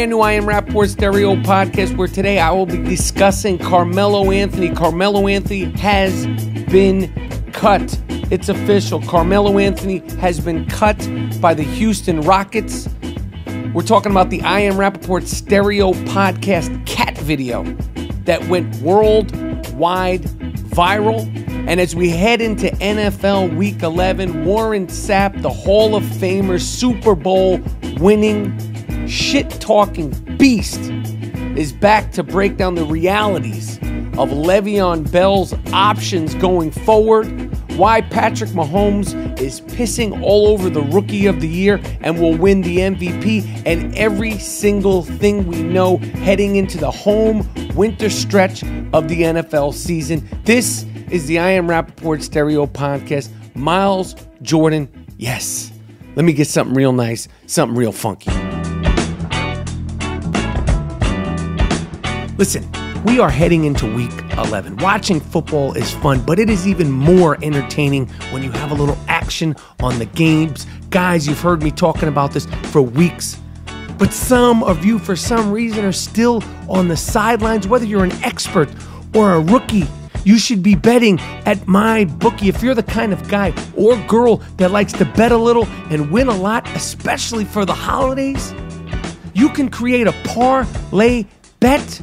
brand new I Am Rapaport Stereo podcast, where today I will be discussing Carmelo Anthony. Carmelo Anthony has been cut. It's official. Carmelo Anthony has been cut by the Houston Rockets. We're talking about the I Am Rapaport Stereo podcast cat video that went worldwide viral. And as we head into NFL Week 11, Rap&Sapp, the Hall of Famer, Super Bowl winning, shit-talking beast, is back to break down the realities of Le'Veon Bell's options going forward, why Patrick Mahomes is pissing all over the Rookie of the Year and will win the MVP, and every single thing we know heading into the home winter stretch of the NFL season. This is the I Am Rapaport Stereo podcast. Miles Jordan, yes. Let me get something real nice, something real funky. Listen, we are heading into Week 11. Watching football is fun, but it is even more entertaining when you have a little action on the games. Guys, you've heard me talking about this for weeks, but some of you, for some reason, are still on the sidelines. Whether you're an expert or a rookie, you should be betting at MyBookie. If you're the kind of guy or girl that likes to bet a little and win a lot, especially for the holidays, you can create a parlay bet.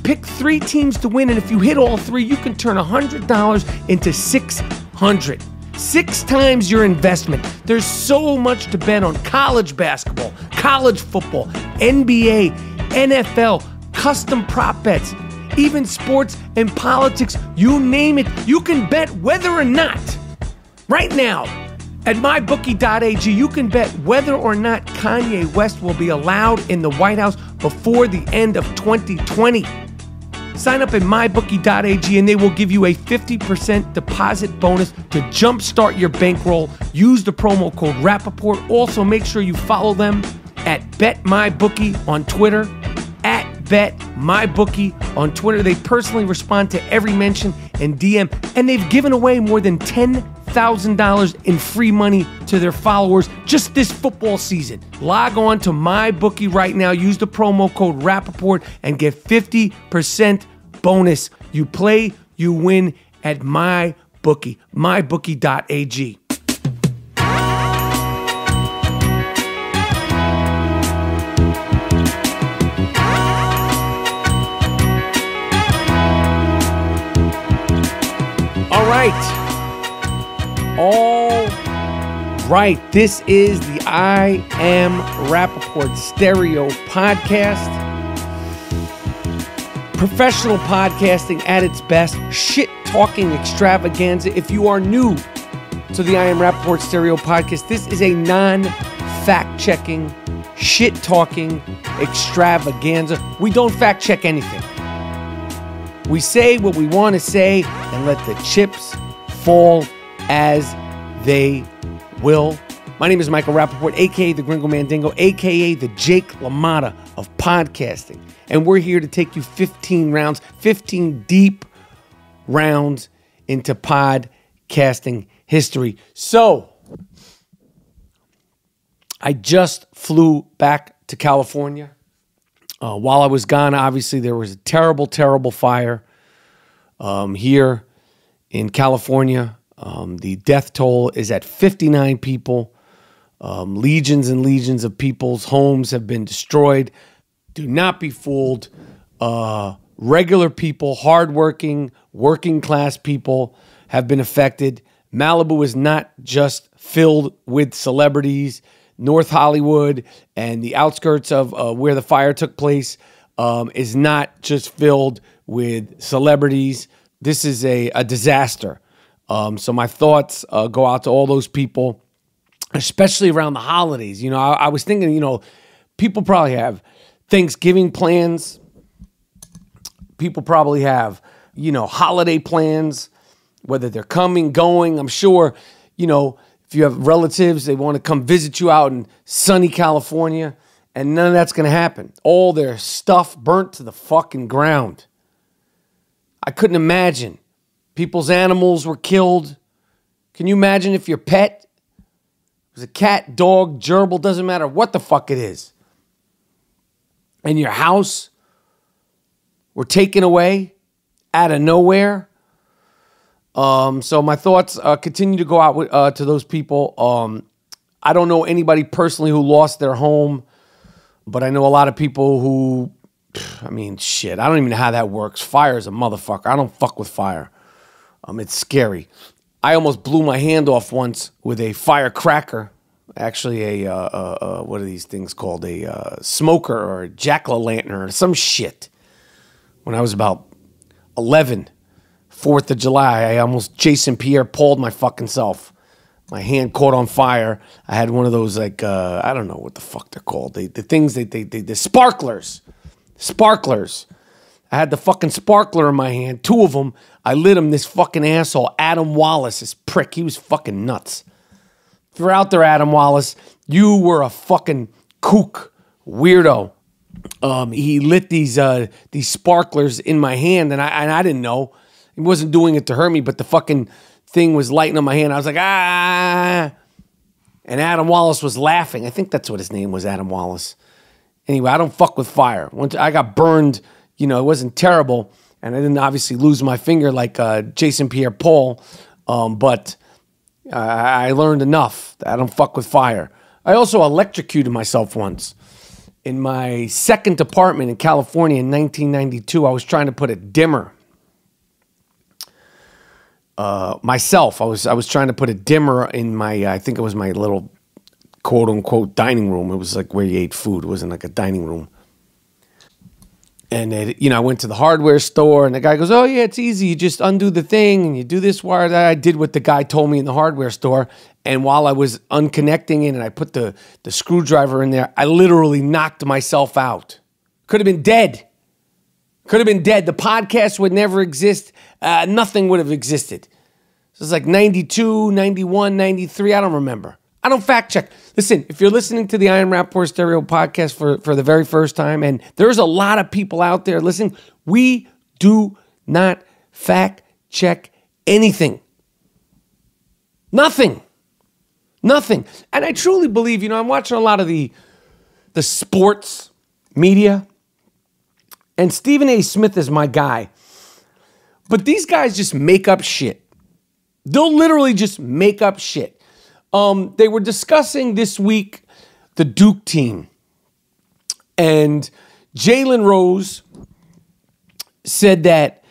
Pick 3 teams to win, and if you hit all 3, you can turn $100 into $600. 6 times your investment. There's so much to bet on: college basketball, college football, NBA, NFL, custom prop bets, even sports and politics, you name it. You can bet whether or not. Right now, at mybookie.ag, you can bet whether or not Kanye West will be allowed in the White House before the end of 2020. Sign up at mybookie.ag and they will give you a 50% deposit bonus to jumpstart your bankroll. Use the promo code Rapaport. Also, make sure you follow them at BetMyBookie on Twitter, at BetMyBookie on Twitter. They personally respond to every mention and DM, and they've given away more than $10,000 in free money to their followers just this football season. Log on to MyBookie right now. Use the promo code Rapaport and get 50% bonus. You play, you win at MyBookie. MyBookie.ag. All right, this is the I Am Rapaport Stereo podcast. Professional podcasting at its best, shit-talking extravaganza. If you are new to the I Am Rapaport Stereo podcast, this is a non-fact-checking, shit-talking extravaganza. We don't fact-check anything. We say what we want to say and let the chips fall as they will. My name is Michael Rapaport, a.k.a. the Gringo Mandingo, a.k.a. the Jake LaMotta of podcasting. And we're here to take you 15 rounds, 15 deep rounds into podcasting history. So, I just flew back to California. While I was gone, obviously, there was a terrible, terrible fire here in California. The death toll is at 59 people. Legions and legions of people's homes have been destroyed. Do not be fooled. Regular people, hardworking, working class people have been affected. Malibu is not just filled with celebrities. North Hollywood and the outskirts of where the fire took place is not just filled with celebrities. This is a disaster. So my thoughts go out to all those people, especially around the holidays. You know, I was thinking, you know, people probably have Thanksgiving plans. People probably have, you know, holiday plans, whether they're coming, going. I'm sure, you know, if you have relatives, they want to come visit you out in sunny California, and none of that's going to happen. All their stuff burnt to the fucking ground. I couldn't imagine. People's animals were killed. Can you imagine if your pet was a cat, dog, gerbil, doesn't matter what the fuck it is, and your house were taken away out of nowhere. So my thoughts continue to go out to those people. I don't know anybody personally who lost their home, but I know a lot of people who, I mean, shit, I don't even know how that works. Fire is a motherfucker. I don't fuck with fire. It's scary. I almost blew my hand off once with a firecracker. Actually, what are these things called? A smoker or a jack-o'-lantern or some shit. When I was about 11, 4th of July, I almost Jason Pierre-Paul'd my fucking self. My hand caught on fire. I had one of those, like, I don't know what the fuck they're called. The things, the sparklers. Sparklers. I had the fucking sparkler in my hand, 2 of them. I lit him, this fucking asshole, Adam Wallace, this prick. He was fucking nuts. If you're out there, Adam Wallace, you were a fucking kook, weirdo. He lit these sparklers in my hand, and I didn't know. He wasn't doing it to hurt me, but the fucking thing was lighting on my hand. I was like, ah. And Adam Wallace was laughing. I think that's what his name was, Adam Wallace. Anyway, I don't fuck with fire. Once I got burned, you know, it wasn't terrible. And I didn't obviously lose my finger like Jason Pierre-Paul. But I learned enough that I don't fuck with fire. I also electrocuted myself once. In my second apartment in California in 1992, I was trying to put a dimmer. Myself, I was trying to put a dimmer in my, I think it was my little quote-unquote dining room. It was like where you ate food. It wasn't like a dining room. And, you know, I went to the hardware store, and the guy goes, oh, yeah, it's easy. You just undo the thing, and you do this wire. That I did what the guy told me in the hardware store. And while I was unconnecting it and I put the screwdriver in there, I literally knocked myself out. Could have been dead. Could have been dead. The podcast would never exist. Nothing would have existed. This is like 92, 91, 93. I don't remember. I don't fact check. Listen, if you're listening to the Iron Rapaport Stereo podcast for the very first time, and there's a lot of people out there listening, we do not fact check anything. Nothing. Nothing. And I truly believe, you know, I'm watching a lot of the sports media, and Stephen A. Smith is my guy. But these guys just make up shit. They'll literally just make up shit. They were discussing this week the Duke team. And Jalen Rose said that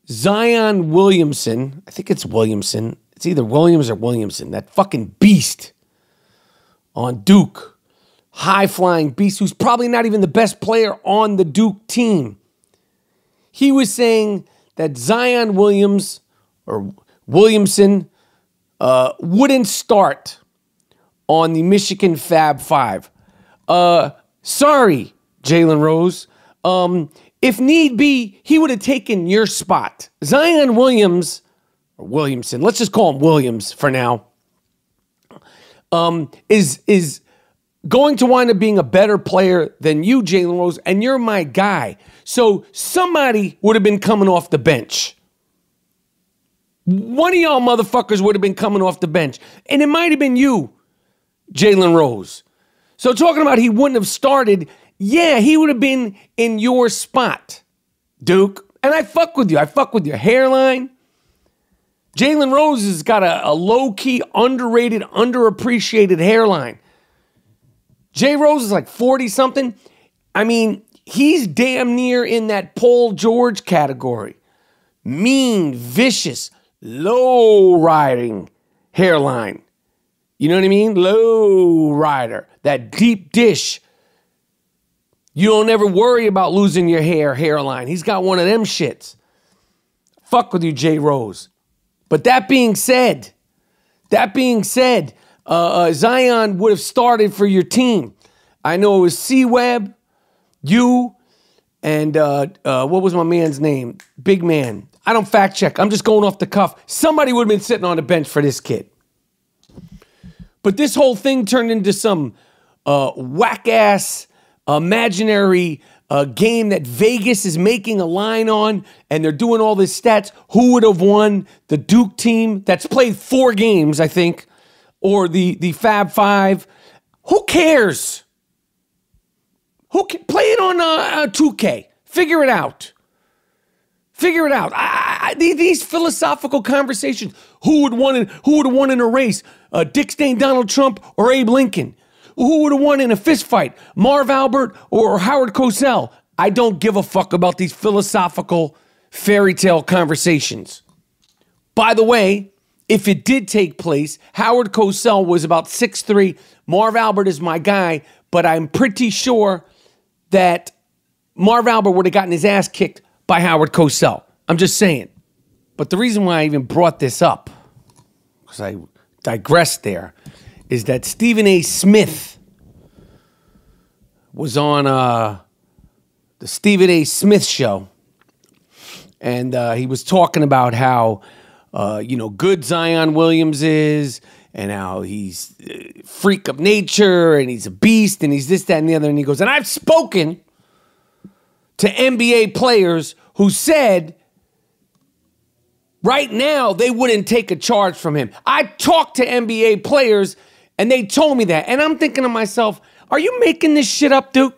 Zion Williamson, I think it's Williamson, it's either Williams or Williamson, that fucking beast on Duke, high-flying beast who's probably not even the best player on the Duke team. He was saying that Zion Williams or Williamson wouldn't start on the Michigan Fab Five. Sorry, Jalen Rose. If need be, he would have taken your spot. Zion Williams, or Williamson, let's just call him Williams for now, is going to wind up being a better player than you, Jalen Rose, and you're my guy. So somebody would have been coming off the bench. One of y'all motherfuckers would have been coming off the bench. And it might have been you, Jalen Rose. So talking about he wouldn't have started, yeah, he would have been in your spot, Duke. And I fuck with you. I fuck with your hairline. Jalen Rose has got a low-key, underrated, underappreciated hairline. J. Rose is like 40-something. I mean, he's damn near in that Paul George category. Mean, vicious, low-riding hairline. You know what I mean? Low rider. That deep dish. You don't ever worry about losing your hairline. He's got one of them shits. Fuck with you, J. Rose. But that being said, Zion would have started for your team. I know it was C-Web, you, and what was my man's name? Big man. I don't fact check. I'm just going off the cuff. Somebody would have been sitting on the bench for this kid. But this whole thing turned into some whack-ass imaginary game that Vegas is making a line on, and they're doing all this stats. Who would have won the Duke team that's played 4 games, I think, or the Fab Five? Who cares? Play it on 2K. Figure it out. Figure it out. These philosophical conversations. Who would have won in a race? Dick Stain, Donald Trump, or Abe Lincoln? Who would have won in a fist fight? Marv Albert or Howard Cosell? I don't give a fuck about these philosophical fairy tale conversations. By the way, if it did take place, Howard Cosell was about 6'3". Marv Albert is my guy, but I'm pretty sure that Marv Albert would have gotten his ass kicked by Howard Cosell. I'm just saying. But the reason why I even brought this up, because I digressed there, is that Stephen A. Smith was on the Stephen A. Smith show, and he was talking about how good Zion Williams is, and how he's a freak of nature, and he's a beast, and he's this, that, and the other. And he goes, and I've spoken to NBA players who said right now they wouldn't take a charge from him. I talked to NBA players, and they told me that. And I'm thinking to myself, are you making this shit up, Duke?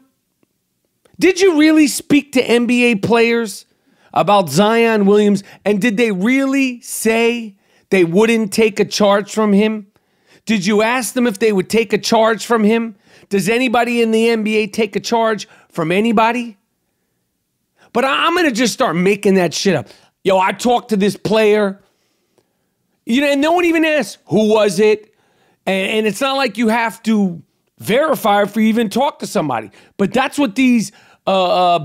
Did you really speak to NBA players about Zion Williams, and did they really say they wouldn't take a charge from him? Did you ask them if they would take a charge from him? Does anybody in the NBA take a charge from anybody? But I'm going to just start making that shit up. Yo, I talked to this player, and no one even asked, who was it? And it's not like you have to verify if you even talk to somebody. But that's what these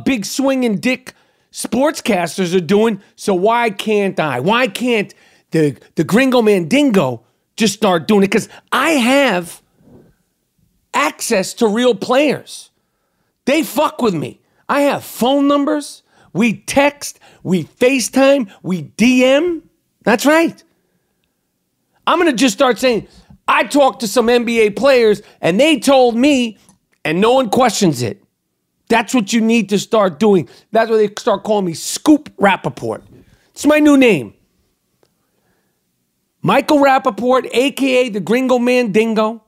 big swinging dick sportscasters are doing. So why can't I? Why can't the Gringo Mandingo just start doing it? Because I have access to real players. They fuck with me. I have phone numbers. We text. We FaceTime. We DM. That's right. I'm going to just start saying, I talked to some NBA players and they told me, and no one questions it. That's what you need to start doing. That's why they start calling me Scoop Rapaport. It's my new name. Michael Rapaport, a.k.a. the Gringo Mandingo,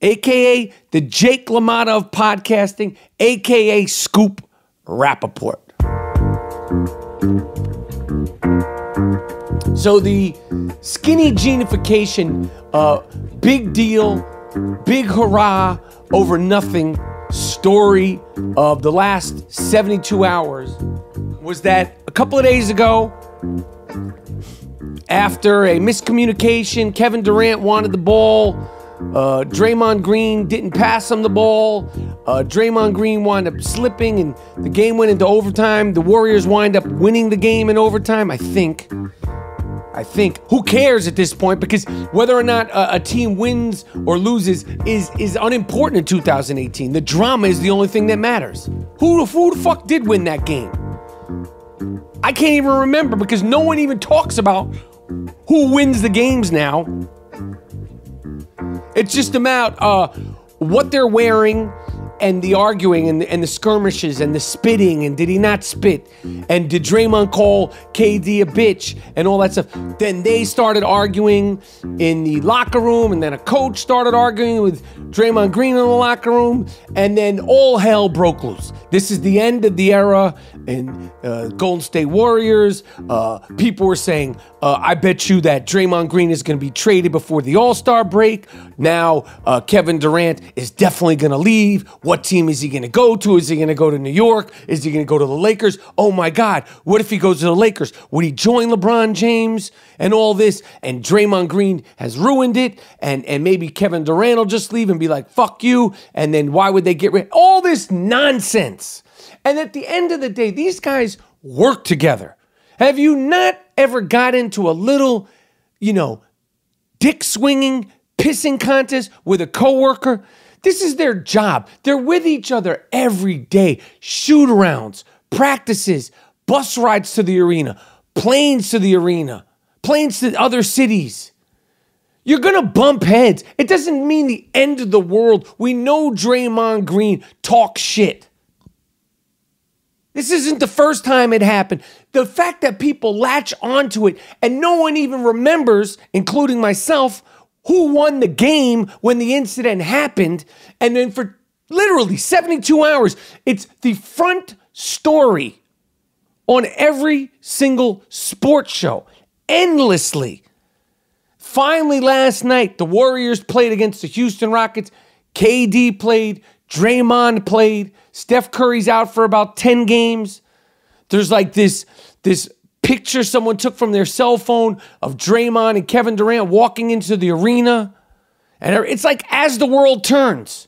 a.k.a. the Jake LaMotta of podcasting, a.k.a. Scoop Rapaport. So the skinny genification, big deal, big hurrah over nothing story of the last 72 hours was that a couple of days ago, after a miscommunication, Kevin Durant wanted the ball. Draymond Green didn't pass him the ball. Draymond Green wound up slipping, and the game went into overtime. The Warriors wind up winning the game in overtime, I think. Who cares at this point? Because whether or not a team wins or loses is unimportant in 2018. The drama is the only thing that matters. Who the fuck did win that game? I can't even remember because no one even talks about who wins the games now. It's just about what they're wearing and the arguing and the skirmishes and the spitting and did he not spit and did Draymond call KD a bitch and all that stuff. Then they started arguing in the locker room, and then a coach started arguing with Draymond Green in the locker room, and then all hell broke loose. This is the end of the era in Golden State Warriors. People were saying, I bet you that Draymond Green is going to be traded before the All-Star break. Now, Kevin Durant is definitely going to leave. What team is he going to go to? Is he going to go to New York? Is he going to go to the Lakers? Oh my God, what if he goes to the Lakers? Would he join LeBron James and all this? And Draymond Green has ruined it. And maybe Kevin Durant will just leave and be like, fuck you. And then why would they get rid? All this nonsense. And at the end of the day, these guys work together. Have you not ever got into a little, dick swinging, pissing contest with a coworker? This is their job. They're with each other every day. Shoot-arounds, practices, bus rides to the arena, planes to the arena, planes to other cities. You're going to bump heads. It doesn't mean the end of the world. We know Draymond Green talks shit. This isn't the first time it happened. The fact that people latch onto it and no one even remembers, including myself, who won the game when the incident happened. And then for Literally 72 hours. It's the front story on every single sports show, endlessly. Finally, last night, the Warriors played against the Houston Rockets. KD played. Draymond played. Steph Curry's out for about 10 games. There's like this picture someone took from their cell phone of Draymond and Kevin Durant walking into the arena. And it's like as the world turns.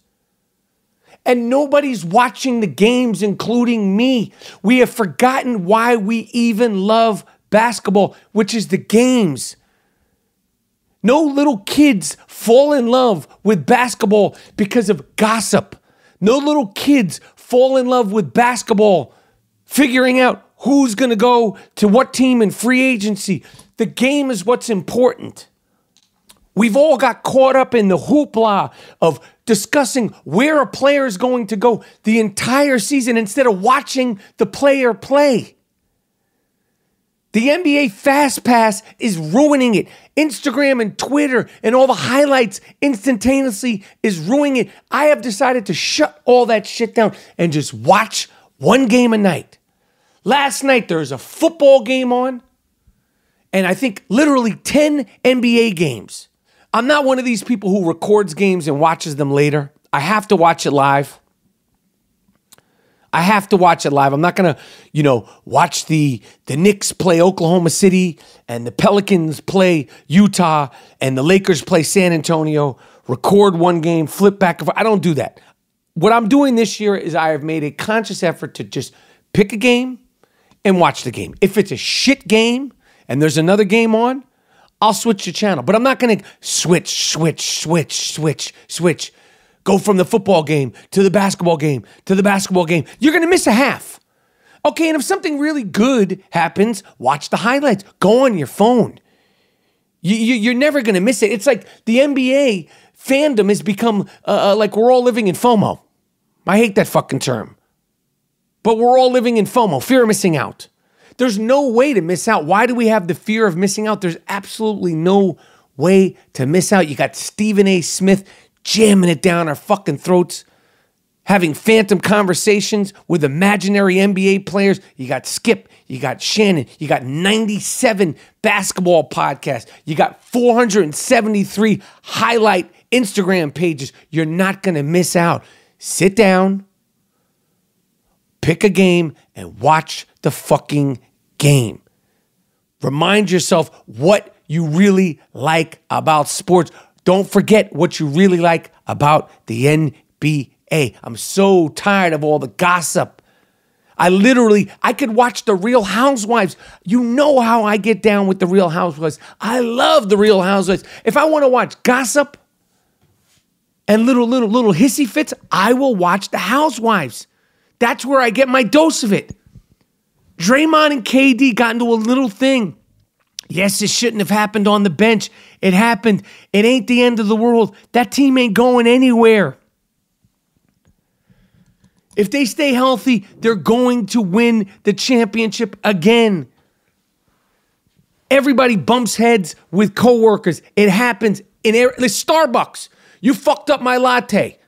And nobody's watching the games, including me. We have forgotten why we even love basketball, which is the games. No little kids fall in love with basketball because of gossip. No little kids fall in love with basketball figuring out who's going to go to what team in free agency. The game is what's important. We've all got caught up in the hoopla of discussing where a player is going to go the entire season instead of watching the player play. The NBA Fast Pass is ruining it. Instagram and Twitter and all the highlights instantaneously is ruining it. I have decided to shut all that shit down and just watch one game a night. Last night, there was a football game on, and I think literally 10 NBA games. I'm not one of these people who records games and watches them later. I have to watch it live. I'm not going to, watch the Knicks play Oklahoma City and the Pelicans play Utah and the Lakers play San Antonio, record one game, flip back and forth. I don't do that. What I'm doing this year is I have made a conscious effort to just pick a game and watch the game. If it's a shit game and there's another game on, I'll switch the channel. But I'm not going to switch. Go from the football game to the basketball game to the basketball game. You're going to miss a half. Okay, and if something really good happens, watch the highlights. Go on your phone. You're never going to miss it. It's like the NBA fandom has become like we're all living in FOMO. I hate that fucking term. But we're all living in FOMO, fear of missing out. There's no way to miss out. Why do we have the fear of missing out? There's absolutely no way to miss out. You got Stephen A. Smith jamming it down our fucking throats, having phantom conversations with imaginary NBA players. You got Skip, you got Shannon, you got 97 basketball podcasts, you got 473 highlight Instagram pages. You're not going to miss out. Sit down, pick a game, and watch the fucking game. Remind yourself what you really like about sports. Don't forget what you really like about the NBA. I'm so tired of all the gossip. I could watch The Real Housewives. You know how I get down with The Real Housewives. I love The Real Housewives. If I want to watch gossip and little hissy fits, I will watch The Housewives. That's where I get my dose of it. Draymond and KD got into a little thing. Yes, it shouldn't have happened on the bench. It happened. It ain't the end of the world. That team ain't going anywhere. If they stay healthy, they're going to win the championship again. Everybody bumps heads with coworkers. It happens in Starbucks. You fucked up my latte.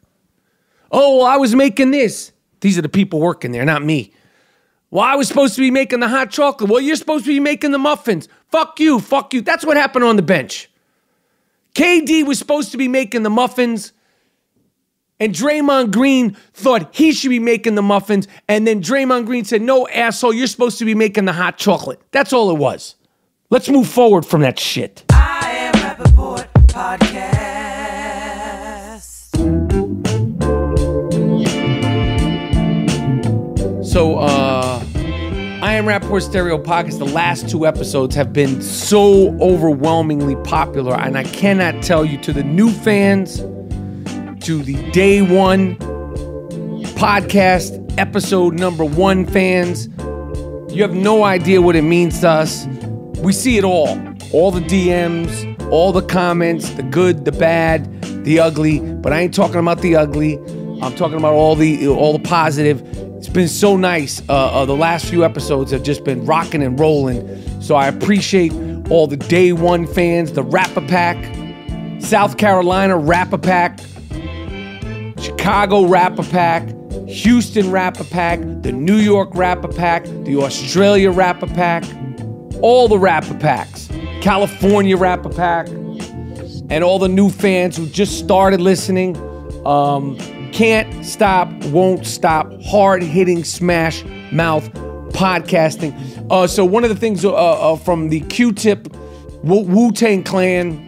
Oh, well, I was making this. These are the people working there, not me. Well, I was supposed to be making the hot chocolate. Well, you're supposed to be making the muffins. Fuck you. That's what happened on the bench. KD was supposed to be making the muffins, and Draymond Green thought he should be making the muffins, and then Draymond Green said, no, asshole, you're supposed to be making the hot chocolate. That's all it was. Let's move forward from that shit. I am Rapaport Podcast. So, I Am Rapaport Stereo Podcast, the last 2 episodes have been so overwhelmingly popular, and I cannot tell you, to the new fans, to the day one podcast, episode number 1 fans, you have no idea what it means to us. We see it all the DMs, all the comments, the good, the bad, the ugly, but I ain't talking about the ugly. I'm talking about all the positive. It's been so nice. The last few episodes have just been rocking and rolling. So I appreciate all the day one fans, the Rap-A-Pack, South Carolina Rap-A-Pack, Chicago Rap-A-Pack, Houston Rap-A-Pack, the New York Rap-A-Pack, the Australia Rap-A-Pack, all the Rap-A-Packs, California Rap-A-Pack, and all the new fans who just started listening. Can't stop, won't stop, hard-hitting smash mouth podcasting. So one of the things from the Q-Tip, Wu-Tang Clan,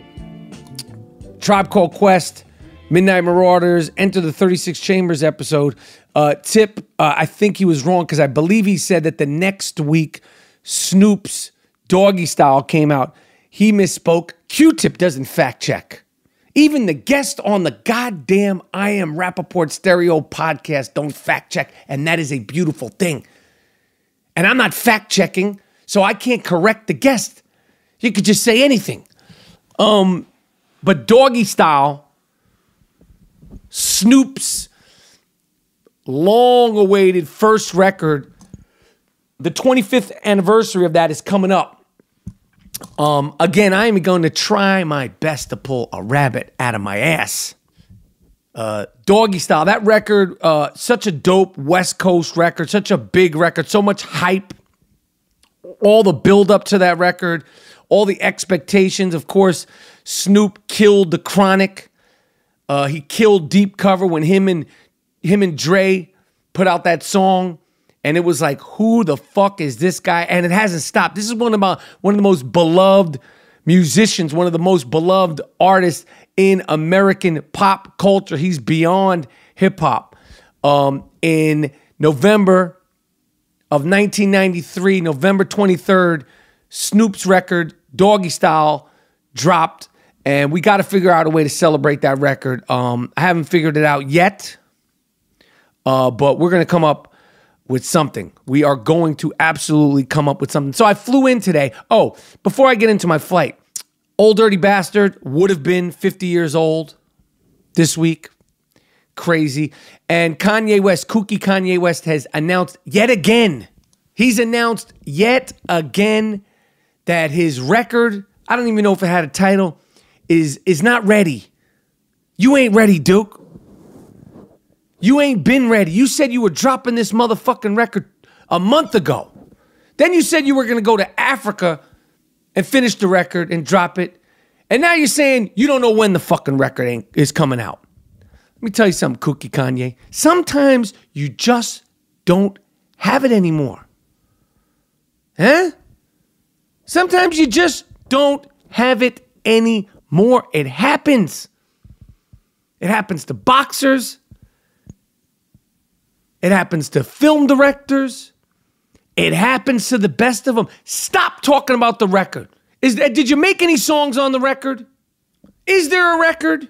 Tribe Called Quest, Midnight Marauders, Enter the 36 Chambers episode. Tip, I think he was wrong because I believe he said that the next week Snoop's Doggy Style came out. He misspoke. Q-Tip doesn't fact check. Even the guest on the goddamn I Am Rapaport Stereo podcast don't fact check, and that is a beautiful thing. And I'm not fact checking, so I can't correct the guest. You could just say anything. But Doggy Style, Snoop's long-awaited first record, the 25th anniversary of that is coming up. Again, I am going to try my best to pull a rabbit out of my ass. Doggy Style, that record, such a dope West Coast record, such a big record, so much hype. All the build-up to that record, all the expectations. Of course, Snoop killed the Chronic. He killed Deep Cover when him and Dre put out that song, and it was like, who the fuck is this guy? And it hasn't stopped. This is one of the most beloved musicians, one of the most beloved artists in American pop culture. He's beyond hip hop. In November of 1993, November 23rd, Snoop's record, Doggy Style, dropped. And we got to figure out a way to celebrate that record. I haven't figured it out yet, but we're going to come up with something. We are going to absolutely come up with something. So I flew in today. Oh, before I get into my flight, Old Dirty Bastard would have been 50 years old this week. Crazy. And Kanye West, kooky Kanye West, has announced yet again. He's announced yet again that his record, I don't even know if it had a title, is not ready. You ain't ready, Duke. You ain't been ready. You said you were dropping this motherfucking record a month ago. Then you said you were going to go to Africa and finish the record and drop it. And now you're saying you don't know when the fucking record is coming out. Let me tell you something, kooky Kanye. Sometimes you just don't have it anymore. Huh? Sometimes you just don't have it anymore. It happens. It happens to boxers. It happens to film directors. It happens to the best of them. Stop talking about the record. Did you make any songs on the record? Is there a record?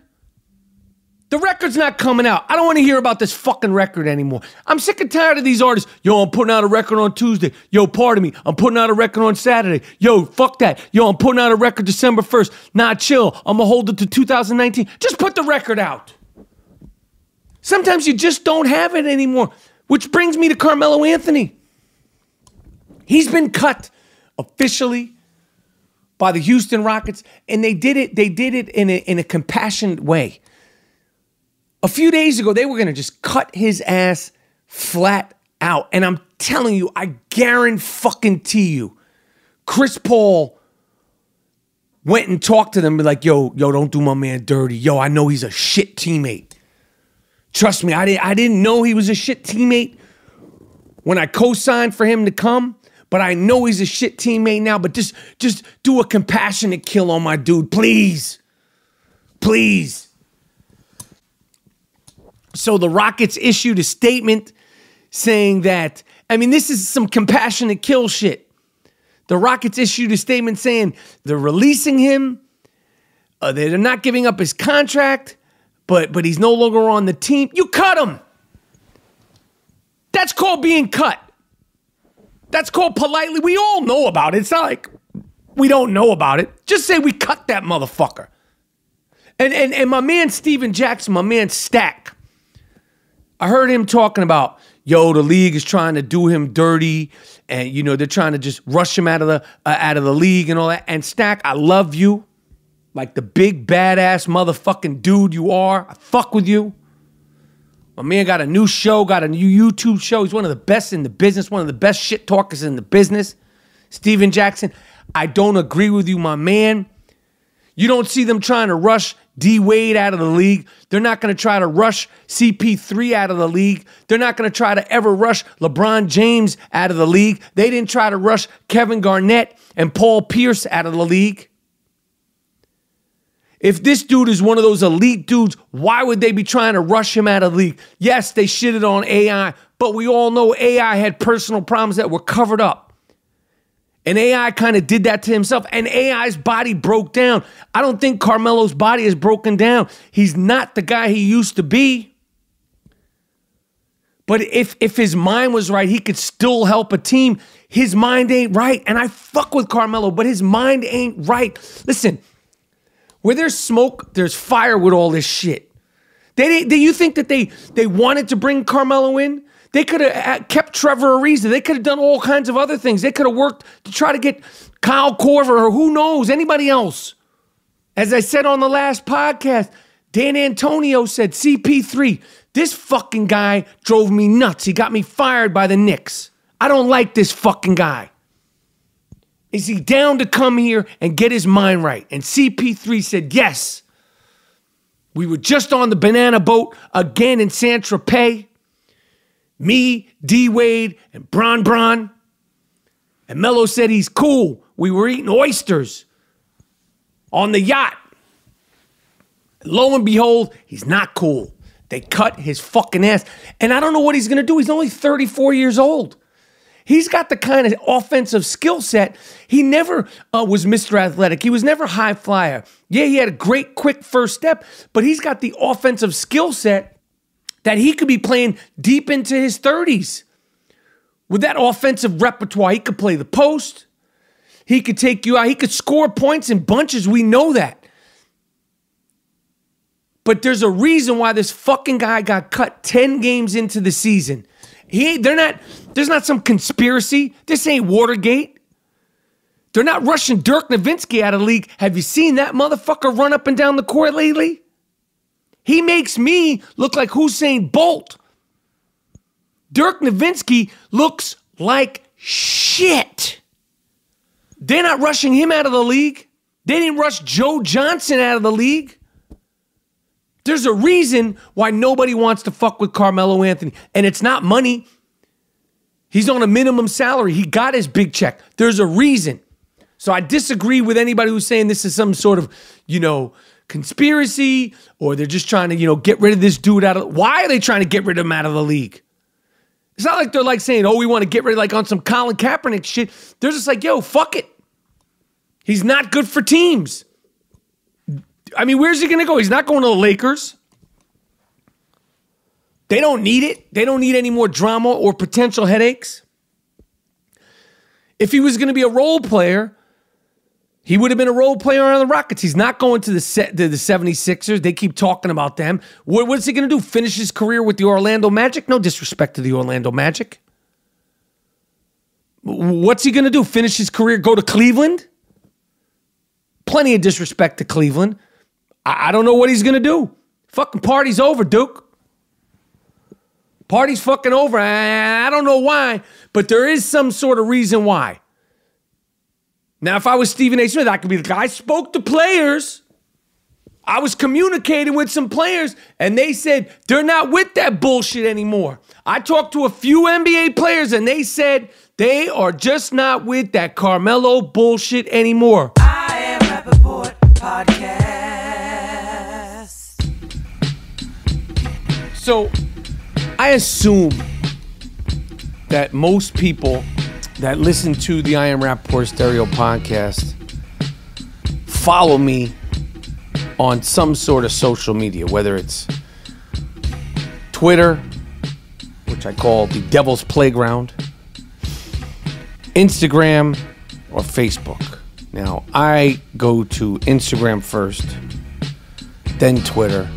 The record's not coming out. I don't want to hear about this fucking record anymore. I'm sick and tired of these artists. Yo, I'm putting out a record on Tuesday. Yo, pardon me. I'm putting out a record on Saturday. Yo, fuck that. Yo, I'm putting out a record December 1st. Nah, chill. I'm going to hold it to 2019. Just put the record out. Sometimes you just don't have it anymore. Which brings me to Carmelo Anthony. He's been cut officially by the Houston Rockets, and they did it in a compassionate way. A few days ago, they were going to just cut his ass flat out. And I'm telling you, I guarantee you, Chris Paul went and talked to them and be like, yo, don't do my man dirty. Yo, I know he's a shit teammate. Trust me, I didn't know he was a shit teammate when I co-signed for him to come, but I know he's a shit teammate now. But just do a compassionate kill on my dude, please. Please. So the Rockets issued a statement saying that, I mean, this is some compassionate kill shit. The Rockets issued a statement saying they're releasing him, they're not giving up his contract, but he's no longer on the team. You cut him. That's called being cut. That's called politely. We all know about it. It's not like we don't know about it. Just say we cut that motherfucker. And my man Steven Jackson, my man Stack, I heard him talking about, yo, the league is trying to do him dirty, and you know they're trying to just rush him out of the league and all that. And Stack, I love you. Like the big badass motherfucking dude you are. I fuck with you. My man got a new show, got a new YouTube show. He's one of the best in the business, one of the best shit talkers in the business. Steven Jackson, I don't agree with you, my man. You don't see them trying to rush D Wade out of the league. They're not going to try to rush CP3 out of the league. They're not going to try to ever rush LeBron James out of the league. They didn't try to rush Kevin Garnett and Paul Pierce out of the league. If this dude is one of those elite dudes, why would they be trying to rush him out of the league? Yes, they shitted on AI, but we all know AI had personal problems that were covered up. And AI kind of did that to himself. And AI's body broke down. I don't think Carmelo's body is broken down. He's not the guy he used to be. But if his mind was right, he could still help a team. His mind ain't right. And I fuck with Carmelo, but his mind ain't right. Listen, where there's smoke, there's fire with all this shit. Do you think that they wanted to bring Carmelo in? They could have kept Trevor Ariza. They could have done all kinds of other things. They could have worked to try to get Kyle Korver or who knows, anybody else. As I said on the last podcast, Dan Antonio said, CP3, this fucking guy drove me nuts. He got me fired by the Knicks. I don't like this fucking guy. Is he down to come here and get his mind right? And CP3 said, yes. We were just on the banana boat again in Saint-Tropez. Me, D-Wade, and Bron. And Melo said he's cool. We were eating oysters on the yacht. And lo and behold, he's not cool. They cut his fucking ass. And I don't know what he's going to do. He's only 34 years old. He's got the kind of offensive skill set. He never was Mr. Athletic. He was never high flyer. Yeah, he had a great, quick first step, but he's got the offensive skill set that he could be playing deep into his 30s. With that offensive repertoire, he could play the post. He could take you out. He could score points in bunches. We know that. But there's a reason why this fucking guy got cut 10 games into the season. There's not some conspiracy. This ain't Watergate. They're not rushing Dirk Nowitzki out of the league. Have you seen that motherfucker run up and down the court lately? He makes me look like Usain Bolt. Dirk Nowitzki looks like shit. They're not rushing him out of the league. They didn't rush Joe Johnson out of the league. There's a reason why nobody wants to fuck with Carmelo Anthony. And it's not money. He's on a minimum salary. He got his big check. There's a reason. So I disagree with anybody who's saying this is some sort of, conspiracy, or they're just trying to, get rid of this dude out of... Why are they trying to get rid of him out of the league? It's not like they're like saying, we want to get rid of, like on some Colin Kaepernick shit. They're just like, fuck it. He's not good for teams. I mean, where's he going to go? He's not going to the Lakers. They don't need it. They don't need any more drama or potential headaches. If he was going to be a role player, he would have been a role player on the Rockets. He's not going to the 76ers. They keep talking about them. What's he going to do? Finish his career with the Orlando Magic? No disrespect to the Orlando Magic. What's he going to do? Finish his career, go to Cleveland? Plenty of disrespect to Cleveland. I don't know what he's going to do. Fucking party's over, Duke. Party's fucking over. I don't know why, but there is some sort of reason why. Now, if I was Stephen A. Smith, I could be the guy. I spoke to players. I was communicating with some players, and they said they're not with that bullshit anymore. I talked to a few NBA players, and they said they are just not with that Carmelo bullshit anymore. I am Rapaport Podcast. So, I assume that most people that listen to the I Am Rapaport Stereo podcast follow me on some sort of social media, whether it's Twitter, which I call the Devil's Playground, Instagram, or Facebook. Now, I go to Instagram first, then Twitter,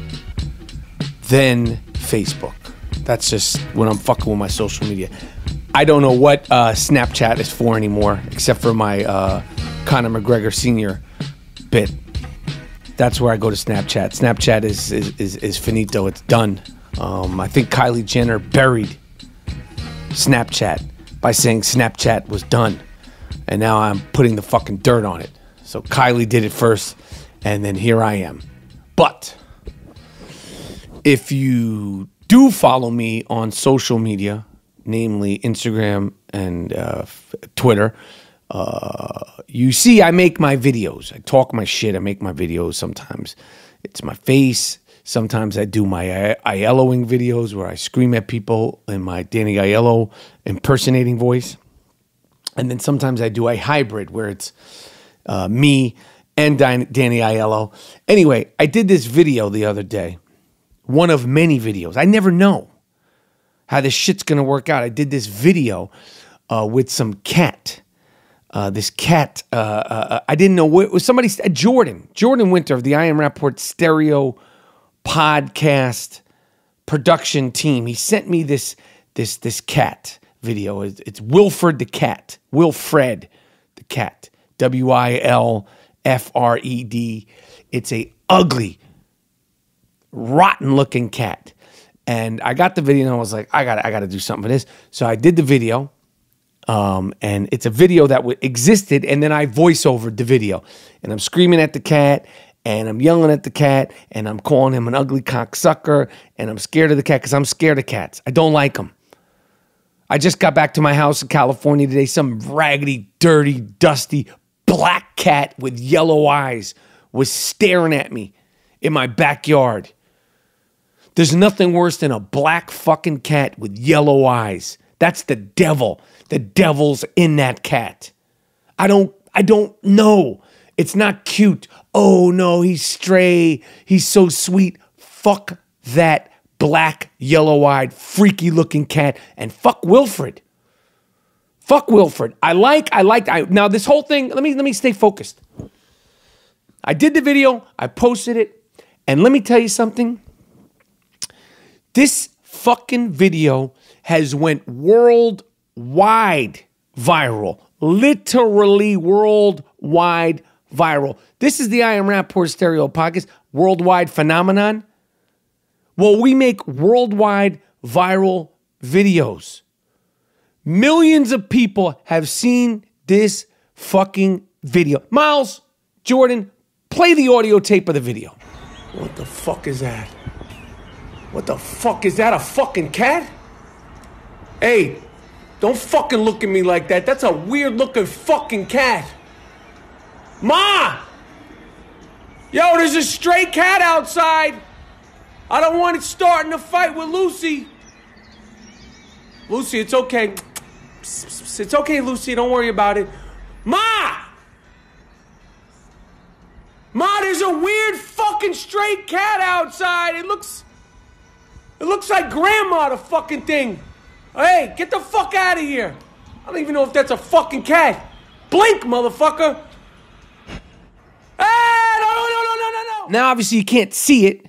then Facebook. That's just when I'm fucking with my social media. I don't know what Snapchat is for anymore, except for my Conor McGregor Sr. bit. That's where I go to Snapchat. Snapchat is finito. It's done. I think Kylie Jenner buried Snapchat by saying Snapchat was done. And now I'm putting the fucking dirt on it. So Kylie did it first, and then here I am. But if you do follow me on social media, namely Instagram and Twitter, you see I make my videos. I talk my shit. I make my videos. Sometimes it's my face. Sometimes I do my Aielloing videos where I scream at people in my Danny Aiello impersonating voice. And then sometimes I do a hybrid where it's me and Danny Aiello. Anyway, I did this video the other day. One of many videos. I never know how this shit's going to work out. I did this video with some cat. This cat, I didn't know what it was. Somebody, Jordan Winter of the I Am Rapaport Stereo podcast production team. He sent me this cat video. It's Wilfred the cat. Wilfred the cat. Wilfred. It's a ugly, rotten looking cat. And I got the video and I was like, I gotta do something for this. So I did the video. And it's a video that existed, and then I voice overed the video. And I'm screaming at the cat, and I'm yelling at the cat, and I'm calling him an ugly cocksucker, and I'm scared of the cat because I'm scared of cats. I don't like them. I just got back to my house in California today. Some raggedy, dirty, dusty, black cat with yellow eyes was staring at me in my backyard. There's nothing worse than a black fucking cat with yellow eyes. That's the devil. The devil's in that cat. I don't know. It's not cute. Oh no, he's stray. He's so sweet. Fuck that black, yellow-eyed, freaky-looking cat, and fuck Wilfred. Fuck Wilfred. Now this whole thing, let me stay focused. I did the video, I posted it, and let me tell you something. This fucking video has went worldwide viral. Literally worldwide viral. This is the I Am Rapaport Stereo podcast, worldwide phenomenon. Well, we make worldwide viral videos. Millions of people have seen this fucking video. Miles, Jordan, play the audio tape of the video. What the fuck is that? What the fuck is that? A fucking cat? Hey, don't fucking look at me like that. That's a weird looking fucking cat. Ma! Yo, there's a stray cat outside. I don't want it starting a fight with Lucy. Lucy, it's okay. It's okay, Lucy. Don't worry about it. Ma! Ma, there's a weird fucking stray cat outside. It looks like Grandma, the fucking thing. Hey, get the fuck out of here. I don't even know if that's a fucking cat. Blink, motherfucker. Hey, no. Now, obviously, you can't see it,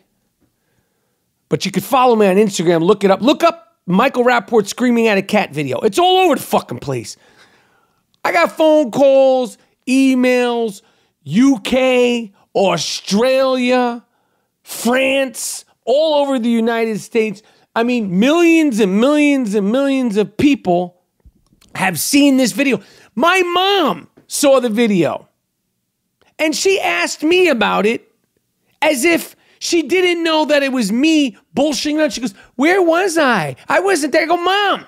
but you could follow me on Instagram. Look it up. Look up Michael Rapaport screaming at a cat video. It's all over the fucking place. I got phone calls, emails, UK, Australia, France, all over the United States. I mean, millions and millions and millions of people have seen this video. My mom saw the video, and she asked me about it as if she didn't know that it was me bullshitting on. She goes, where was I? I wasn't there. I go, Mom,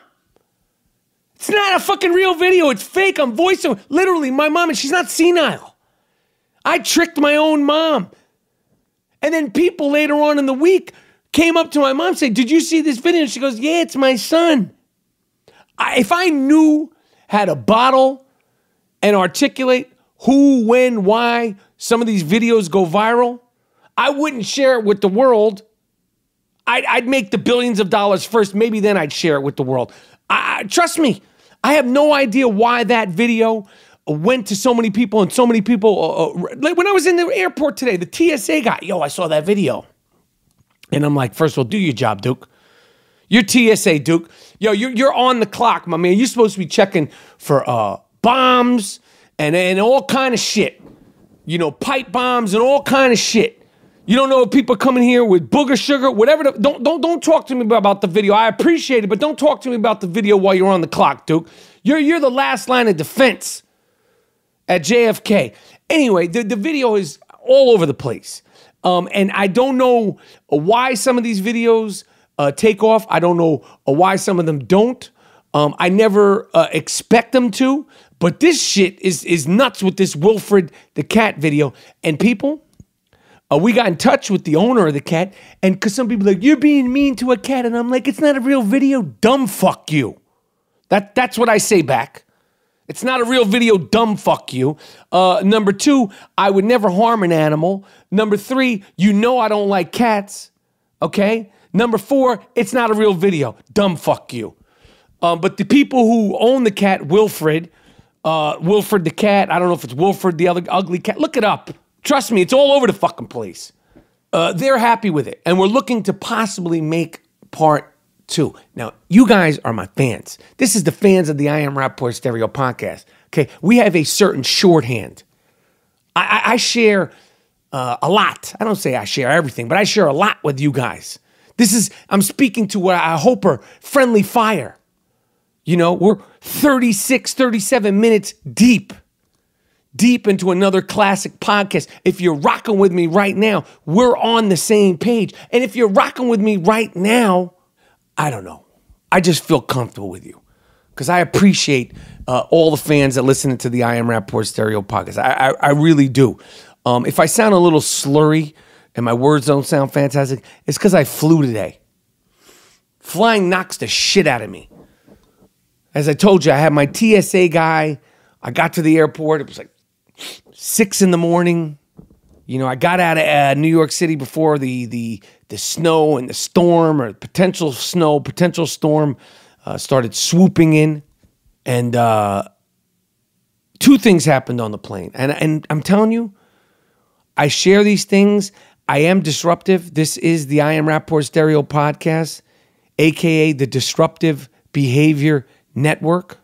it's not a fucking real video. It's fake. I'm voiceover. Literally, my mom, and she's not senile. I tricked my own mom. And then people later on in the week came up to my mom and said, did you see this video? And she goes, yeah, it's my son. If I knew how to bottle and articulate who, when, why some of these videos go viral, I wouldn't share it with the world. I'd make the billions of dollars first. Maybe then I'd share it with the world. Trust me, I have no idea why that video went to so many people, and so many people. When I was in the airport today, the TSA guy, yo, I saw that video. And I'm like, first of all, do your job, Duke. You're TSA, Duke. Yo, you're on the clock, my man. You're supposed to be checking for bombs and all kind of shit. You know, pipe bombs and all kind of shit. You don't know if people coming here with booger sugar, whatever. Don't talk to me about the video. I appreciate it, but don't talk to me about the video while you're on the clock, Duke. You're the last line of defense at JFK. Anyway, the video is all over the place. And I don't know why some of these videos take off. I don't know why some of them don't. I never expect them to. But this shit is nuts with this Wilfred the cat video. And people, we got in touch with the owner of the cat. And because some people are like, you're being mean to a cat. And I'm like, it's not a real video. Dumb fuck you. That's what I say back. It's not a real video, dumb fuck you. Number 2, I would never harm an animal. Number 3, you know I don't like cats, okay? Number 4, it's not a real video, dumb fuck you. But the people who own the cat, Wilfred the cat, I don't know if it's Wilfred the other ugly cat, look it up. Trust me, it's all over the fucking place. They're happy with it, and we're looking to possibly make part 2. Now, you guys are my fans. This is the fans of the I Am Rapaport Stereo podcast. Okay, we have a certain shorthand. I share a lot. I don't say I share everything, but I share a lot with you guys. I'm speaking to what I hope are friendly fire. You know, we're 36, 37 minutes deep into another classic podcast. If you're rocking with me right now, we're on the same page. And if you're rocking with me right now, I don't know. I just feel comfortable with you because I appreciate all the fans that listen to the I Am Rapaport Stereo podcast. I really do. If I sound a little slurry and my words don't sound fantastic, it's because I flew today. Flying knocks the shit out of me. As I told you, I had my TSA guy. I got to the airport. It was like 6 in the morning. You know, I got out of New York City before the snow and the storm, or potential snow, potential storm, started swooping in. And 2 things happened on the plane. And I'm telling you, I share these things. I am disruptive. This is the I Am Rapaport Stereo podcast, a.k.a. the Disruptive Behavior Network.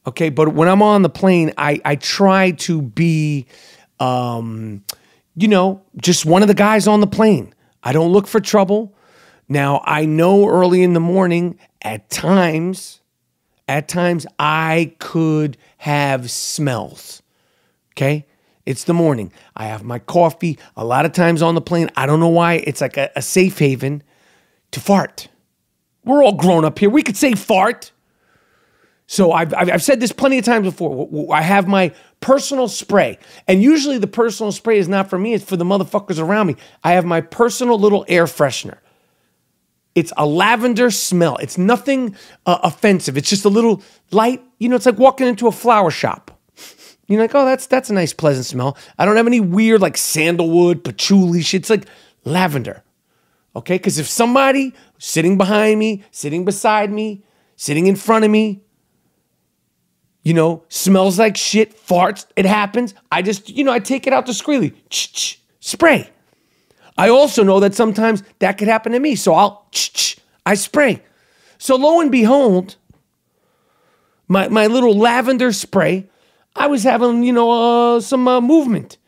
Okay, but when I'm on the plane, I try to be, you know, just one of the guys on the plane. I don't look for trouble. Now, I know early in the morning, at times I could have smells, okay? It's the morning. I have my coffee. A lot of times on the plane, I don't know why, it's like a safe haven to fart. We're all grown up here. We could say fart. So I've said this plenty of times before. I have my personal spray. And usually the personal spray is not for me. It's for the motherfuckers around me. I have my personal little air freshener. It's a lavender smell. It's nothing offensive. It's just a little light. You know, it's like walking into a flower shop. You're like, oh, that's a nice, pleasant smell. I don't have any weird like sandalwood, patchouli shit. It's like lavender. Okay? Because if somebody sitting behind me, sitting beside me, sitting in front of me, you know, smells like shit, farts, it happens. I just, you know, I take it out discreetly. Spray. I also know that sometimes that could happen to me, so I spray. So lo and behold, my little lavender spray, I was having, you know, some movement.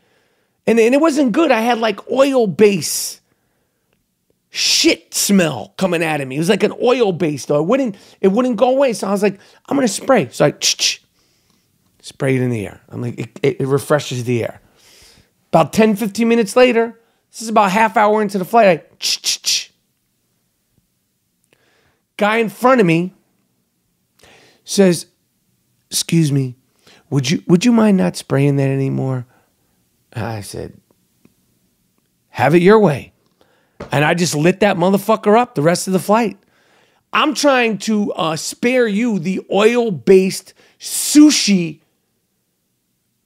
And it wasn't good. I had like oil-based shit smell coming out of me. It was like an oil-based, though. It wouldn't go away. So I was like, I'm going to spray. So I spray it in the air. I'm like, it refreshes the air. About 10, 15 minutes later, this is about half hour into the flight, guy in front of me says, excuse me, would you mind not spraying that anymore? I said, have it your way. And I just lit that motherfucker up the rest of the flight. I'm trying to spare you the oil-based sushi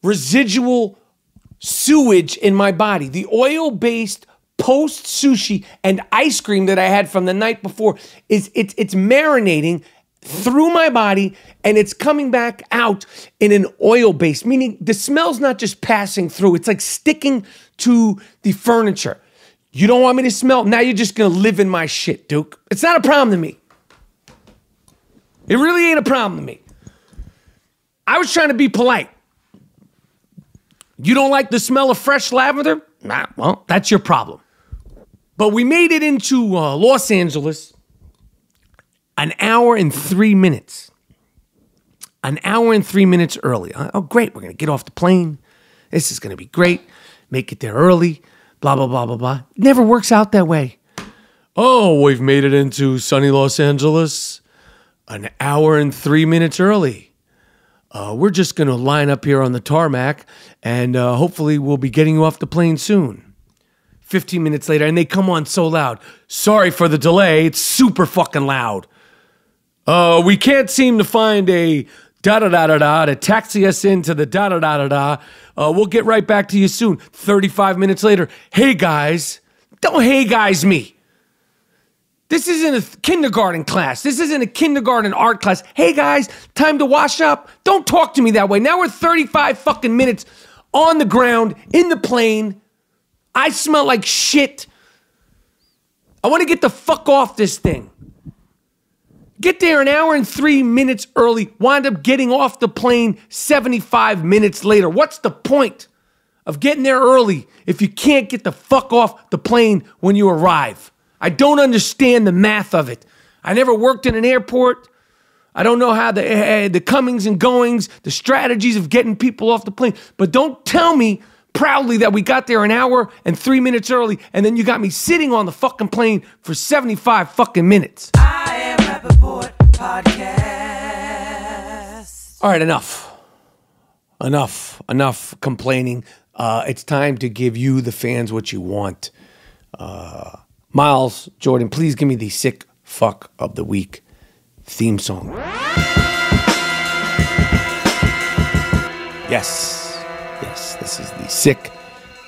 residual sewage in my body. The oil-based post-sushi and ice cream that I had from the night before, it's marinating through my body, and it's coming back out in an oil base, meaning the smell's not just passing through, it's like sticking to the furniture. You don't want me to smell? Now you're just gonna live in my shit, Duke. It's not a problem to me. It really ain't a problem to me. I was trying to be polite. You don't like the smell of fresh lavender? Nah, well, that's your problem. But we made it into Los Angeles an hour and 3 minutes. An hour and 3 minutes early. Oh, great. We're going to get off the plane. This is going to be great. Make it there early. Blah, blah, blah, blah, blah. It never works out that way. Oh, we've made it into sunny Los Angeles an hour and 3 minutes early. We're just going to line up here on the tarmac, and hopefully we'll be getting you off the plane soon. 15 minutes later, and they come on so loud. Sorry for the delay. It's super fucking loud. We can't seem to find a da-da-da-da-da to taxi us into the da-da-da-da-da. We'll get right back to you soon. 35 minutes later, hey guys. Don't hey guys me. This isn't a kindergarten class. This isn't a kindergarten art class. Hey guys, time to wash up. Don't talk to me that way. Now we're 35 fucking minutes on the ground, in the plane. I smell like shit. I want to get the fuck off this thing. Get there an hour and 3 minutes early, wind up getting off the plane 75 minutes later. What's the point of getting there early if you can't get the fuck off the plane when you arrive? I don't understand the math of it. I never worked in an airport. I don't know how the comings and goings, the strategies of getting people off the plane. But don't tell me proudly that we got there an hour and 3 minutes early, and then you got me sitting on the fucking plane for 75 fucking minutes. I am Rapaport Podcast. All right, enough. Enough complaining. It's time to give you, the fans, what you want. Miles, Jordan, please give me the sick fuck of the week theme song. Yes, this is the sick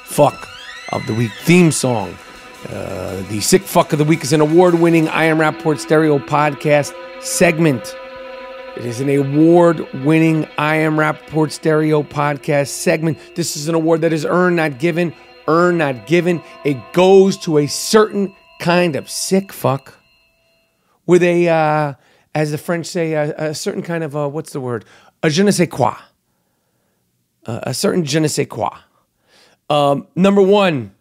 fuck of the week theme song. The sick fuck of the week is an award-winning I Am Rapaport Stereo podcast segment. It is an award-winning I Am Rapaport Stereo podcast segment. This is an award that is earned, not given. Earned, not given. It goes to a certain kind of sick fuck with a, as the French say, a certain kind of, what's the word? A je ne sais quoi. A certain je ne sais quoi. Number one,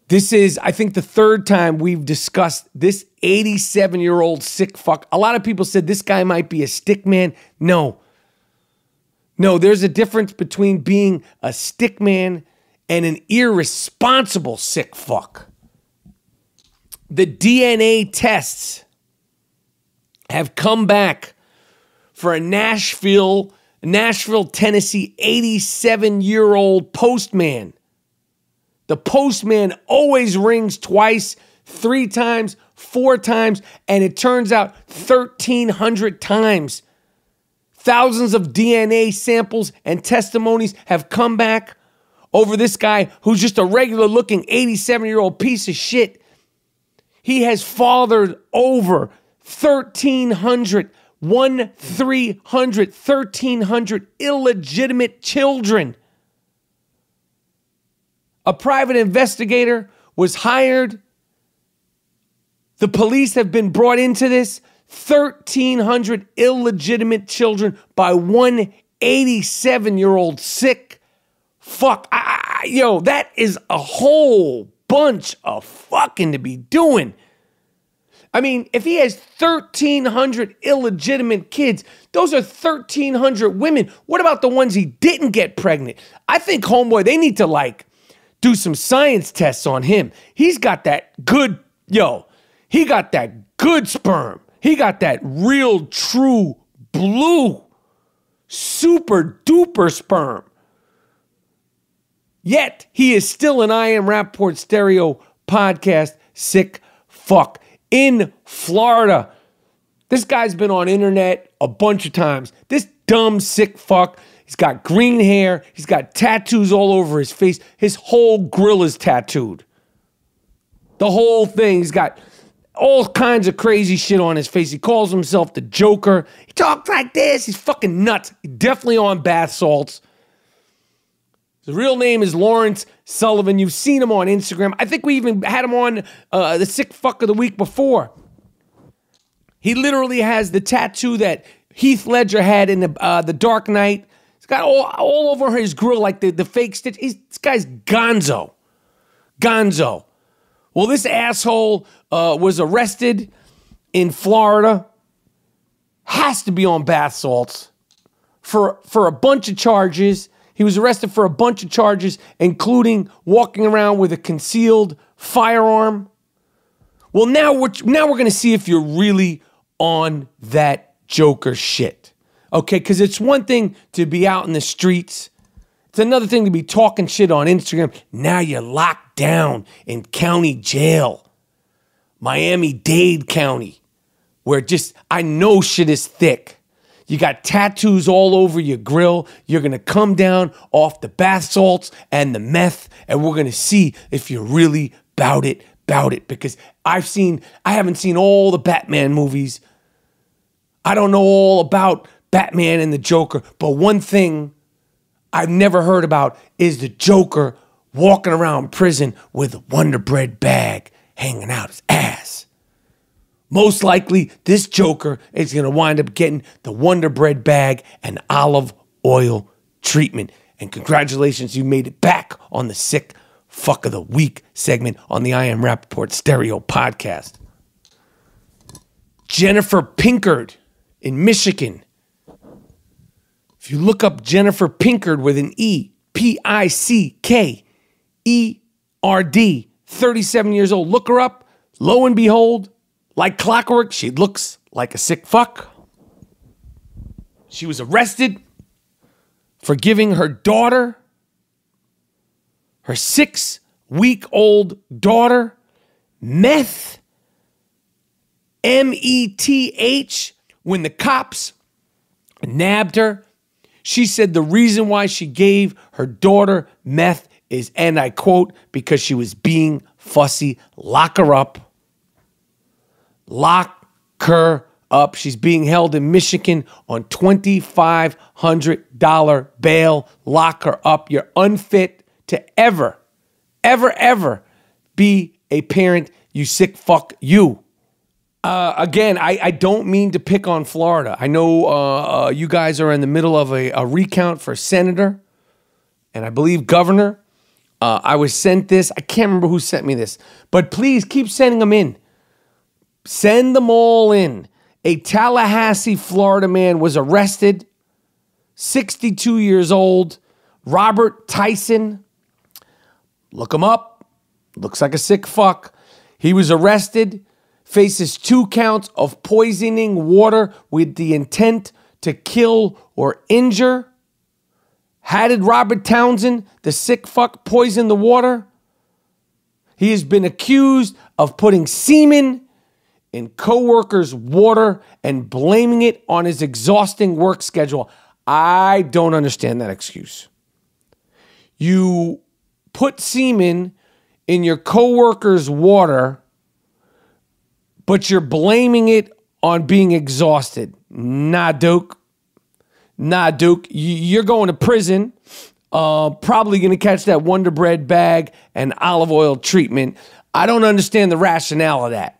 this is, I think, the third time we've discussed this 87-year-old sick fuck. A lot of people said this guy might be a stick man. No, there's a difference between being a stick man and an irresponsible sick fuck. The DNA tests have come back for a Nashville, Tennessee 87-year-old postman. The postman always rings twice, 3 times, 4 times, and it turns out 1,300 times. Thousands of DNA samples and testimonies have come back over this guy who's just a regular-looking 87-year-old piece of shit. He has fathered over 1,300 illegitimate children. A private investigator was hired. The police have been brought into this. 1,300 illegitimate children by one 87-year-old sick fuck. Yo, that is a whole bunch of fucking to be doing. I mean, if he has 1,300 illegitimate kids, those are 1,300 women. What about the ones he didn't get pregnant? I think, homeboy, they need to, do some science tests on him. He's got that good, he got that good sperm. He got that real, true, blue, super duper sperm. Yet, he is still an I Am Rapaport Stereo podcast sick fuck in Florida. This guy's been on internet a bunch of times. This dumb sick fuck, he's got green hair. He's got tattoos all over his face. His whole grill is tattooed. The whole thing. He's got all kinds of crazy shit on his face. He calls himself the Joker. He talks like this. He's fucking nuts. He's definitely on bath salts. His real name is Lawrence Sullivan. You've seen him on Instagram. I think we even had him on the sick fuck of the week before. He literally has the tattoo that Heath Ledger had in the Dark Knight. It's got all over his grill, like the fake stitch. This guy's gonzo. Gonzo. Well, this asshole was arrested in Florida. Has to be on bath salts for a bunch of charges. He was arrested for a bunch of charges, including walking around with a concealed firearm. Well, now we're going to see if you're really on that Joker shit. Okay, because it's one thing to be out in the streets. It's another thing to be talking shit on Instagram. Now you're locked down in county jail. Miami-Dade County, where I know shit is thick. You got tattoos all over your grill. You're going to come down off the bath salts and the meth, and we're going to see if you're really bout it. Because I haven't seen all the Batman movies. I don't know all about Batman and the Joker, but one thing I've never heard about is the Joker walking around prison with a Wonder Bread bag hanging out his ass. Most likely, this Joker is going to wind up getting the Wonder Bread bag and olive oil treatment. And congratulations, you made it back on the Sick Fuck of the Week segment on the I Am Rapaport Stereo podcast. Jennifer Pinkard in Michigan. If you look up Jennifer Pinkard with an E, Pickerd, 37 years old. Look her up. Lo and behold, like clockwork, she looks like a sick fuck. She was arrested for giving her daughter, her 6-week-old daughter, meth, meth, when the cops nabbed her. She said the reason why she gave her daughter meth is, and I quote, because she was being fussy. Lock her up. Lock her up. She's being held in Michigan on $2,500 bail. Lock her up. You're unfit to ever be a parent, you sick fuck, you. Again, I don't mean to pick on Florida. I know you guys are in the middle of a recount for senator and I believe governor. I was sent this. I can't remember who sent me this, but please keep sending them in. Send them all in. A Tallahassee, Florida man was arrested, 62 years old, Robert Tyson. Look him up. Looks like a sick fuck. He was arrested. Faces 2 counts of poisoning water with the intent to kill or injure. How did Robert Townsend, the sick fuck, poison the water? He has been accused of putting semen in coworkers' water and blaming it on his exhausting work schedule. I don't understand that excuse. You put semen in your coworkers' water, but you're blaming it on being exhausted. Nah, Duke. You're going to prison, probably going to catch that Wonder Bread bag and olive oil treatment. I don't understand the rationale of that.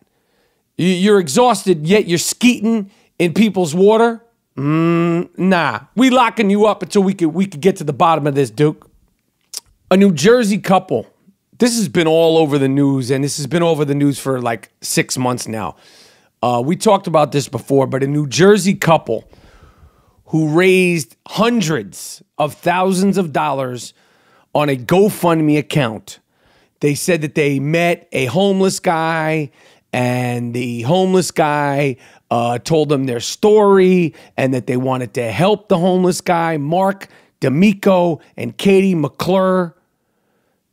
You're exhausted, yet you're skeeting in people's water? Nah. We locking you up until we could get to the bottom of this, Duke. A New Jersey couple. This has been all over the news, and this has been over the news for like 6 months now. We talked about this before, but a New Jersey couple who raised hundreds of thousands of dollars on a GoFundMe account. They said that they met a homeless guy, and the homeless guy told them their story and that they wanted to help the homeless guy, Mark D'Amico and Katie McClure.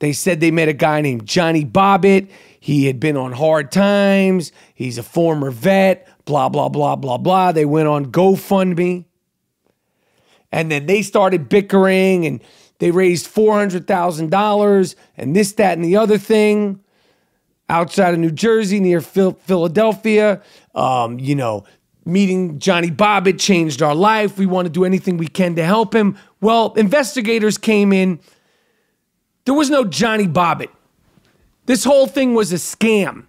They said they met a guy named Johnny Bobbitt. He had been on hard times. He's a former vet, blah, blah, blah, blah, blah. They went on GoFundMe. And then they started bickering and they raised $400,000 and this, that, and the other thing outside of New Jersey near Philadelphia. Meeting Johnny Bobbitt changed our life. We want to do anything we can to help him. Well, investigators came in. There was no Johnny Bobbitt. This whole thing was a scam.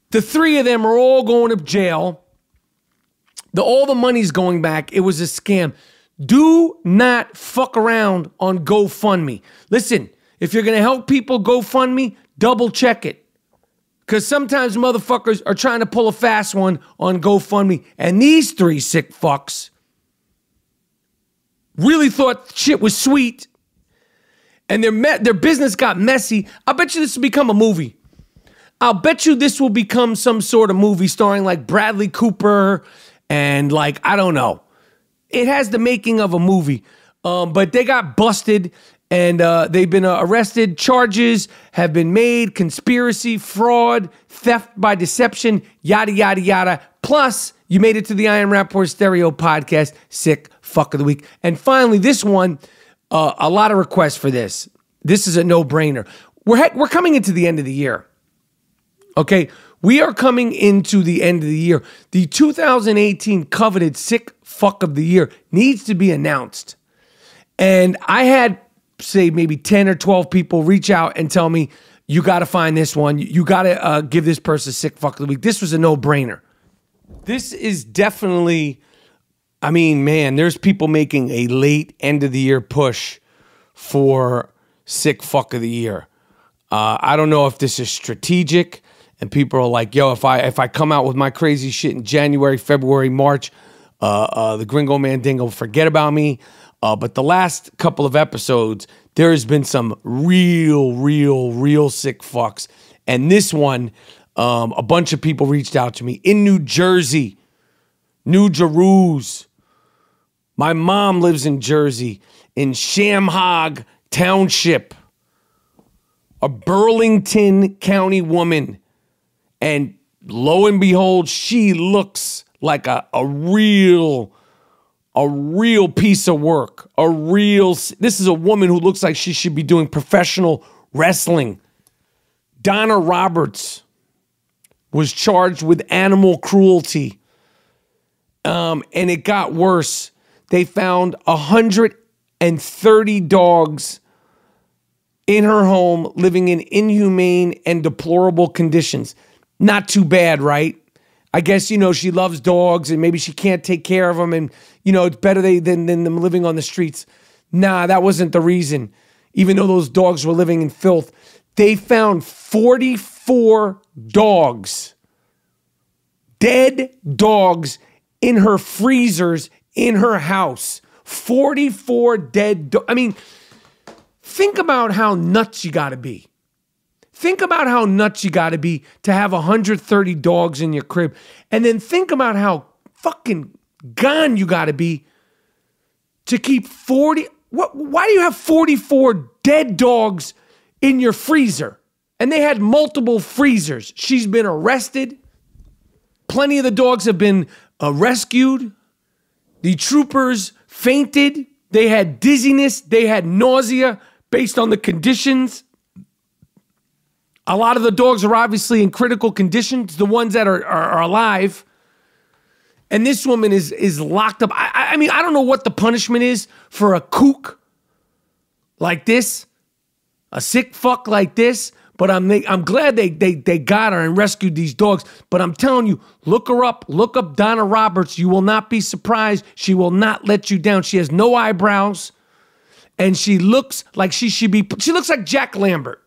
The 3 of them are all going to jail. All the money's going back. It was a scam. Do not fuck around on GoFundMe. Listen, If you're going to help people GoFundMe, double check it. Because sometimes motherfuckers are trying to pull a fast one on GoFundMe. And these three sick fucks really thought shit was sweet. And their business got messy. I bet you this will become a movie. I'll bet you this will become some sort of movie starring like Bradley Cooper and like, I don't know. It has the making of a movie. But they got busted and they've been arrested. Charges have been made. Conspiracy, fraud, theft by deception, yada, yada, yada. Plus, you made it to the I Am Rapaport Stereo podcast, Sick Fuck of the Week. And finally, this one, a lot of requests for this. This is a no-brainer. We're coming into the end of the year. Okay, we are coming into the end of the year. The 2018 coveted Sick Fuck of the Year needs to be announced. And I had, say, maybe 10 or 12 people reach out and tell me, you got to find this one. You got to give this person Sick Fuck of the Week. This was a no-brainer. This is definitely, I mean, man, there's people making a late end of the year push for Sick Fuck of the Year. I don't know if this is strategic. And people are like, yo, if I come out with my crazy shit in January, February, March, the Gringo Mandingo will forget about me. But the last couple of episodes, there has been some real sick fucks. And this one, a bunch of people reached out to me in New Jersey, New Jerusalem. My mom lives in Jersey, in Shamhog Township, a Burlington County woman. And lo and behold, she looks like a real piece of work. This is a woman who looks like she should be doing professional wrestling. Donna Roberts was charged with animal cruelty. And it got worse. They found 130 dogs in her home living in inhumane and deplorable conditions. Not too bad, right? I guess, you know, she loves dogs and maybe she can't take care of them and, you know, it's better than them living on the streets. Nah, that wasn't the reason. Even though those dogs were living in filth. They found 44 dogs, dead dogs in her freezers in her house. 44 dead dogs. I mean, think about how nuts you got to be. Think about how nuts you got to be to have 130 dogs in your crib. And then think about how fucking gone you got to be to keep 40. Why do you have 44 dead dogs in your freezer? And they had multiple freezers. She's been arrested. Plenty of the dogs have been rescued. The troopers fainted. They had dizziness. They had nausea based on the conditions. A lot of the dogs are obviously in critical conditions, the ones that are alive. And this woman is locked up. I mean, I don't know what the punishment is for a kook like this, a sick fuck like this, but I'm glad they got her and rescued these dogs. But I'm telling you, look her up. Look up Donna Roberts. You will not be surprised. She will not let you down. She has no eyebrows. And she looks like she should be, she looks like Jack Lambert.